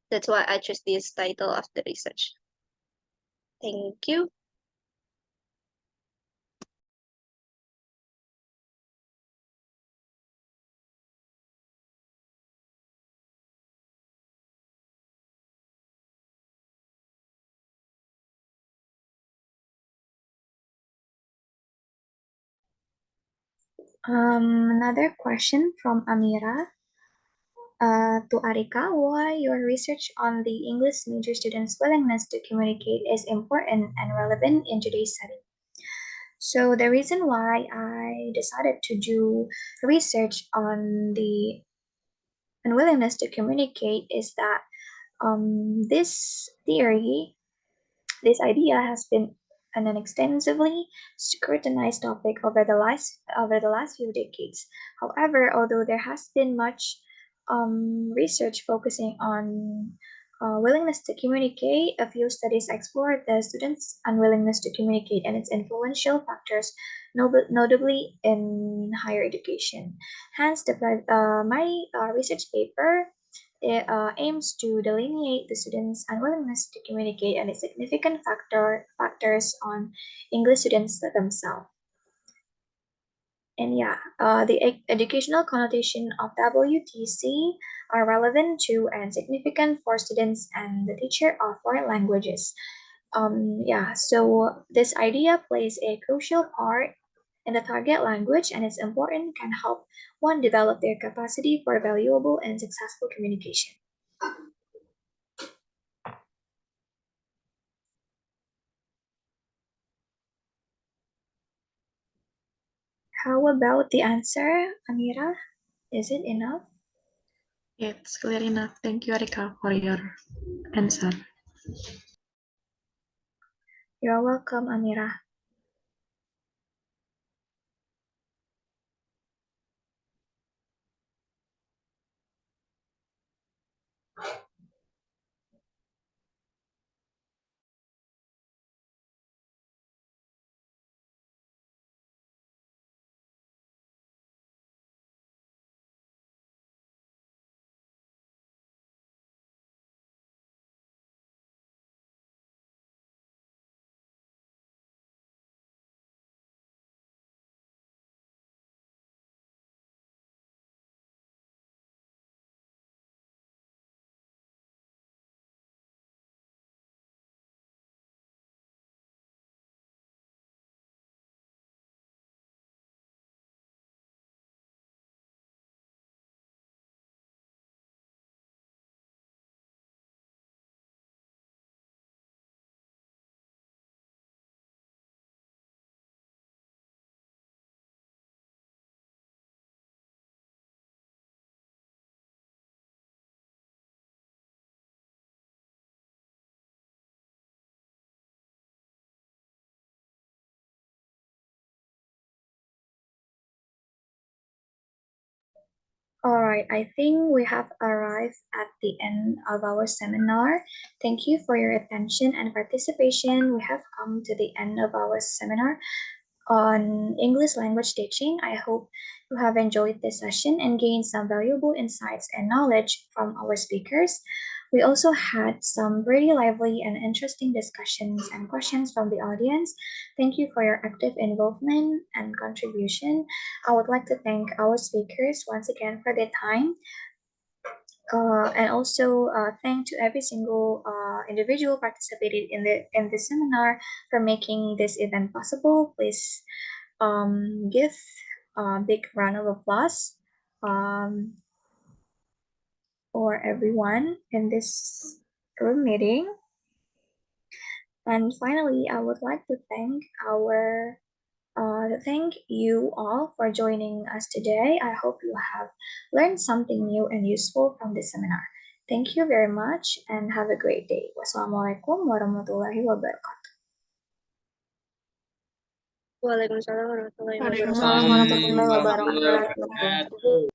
that's why I choose this title of the research. Thank you. Another question from Amira. To Arika, why your research on the English major students' willingness to communicate is important and relevant in today's setting? So the reason why I decided to do research on the unwillingness to communicate is that this theory, this idea has been an extensively scrutinized topic over the last few decades. However, although there has been much research focusing on willingness to communicate, a few studies explored the students' unwillingness to communicate and its influential factors, notably in higher education. Hence, my research paper aims to delineate the students' unwillingness to communicate and its significant factors on English students themselves. And yeah, the educational connotation of WTC are relevant to and significant for students and the teacher of foreign languages. So this idea plays a crucial part in the target language and its importance can help one develop their capacity for valuable and successful communication. How about the answer, Amira? Is it enough? It's clear enough. Thank you, Arika, for your answer. You're welcome, Amira. All right, I think we have arrived at the end of our seminar. Thank you for your attention and participation. We have come to the end of our seminar on English language teaching. I hope you have enjoyed this session and gained some valuable insights and knowledge from our speakers. We also had some very lively and interesting discussions and questions from the audience. Thank you for your active involvement and contribution. I would like to thank our speakers once again for their time. And also thank to every single individual participated in the seminar for making this event possible. Please give a big round of applause um, for everyone in this room meeting. And finally, I would like to thank you all for joining us today. I hope you have learned something new and useful from this seminar. Thank you very much and have a great day. Wassalamualaikum warahmatullahi wabarakatuh. Waalaikumsalam warahmatullahi Waalaikumsalam wabarakatuh. warahmatullahi wabarakatuh.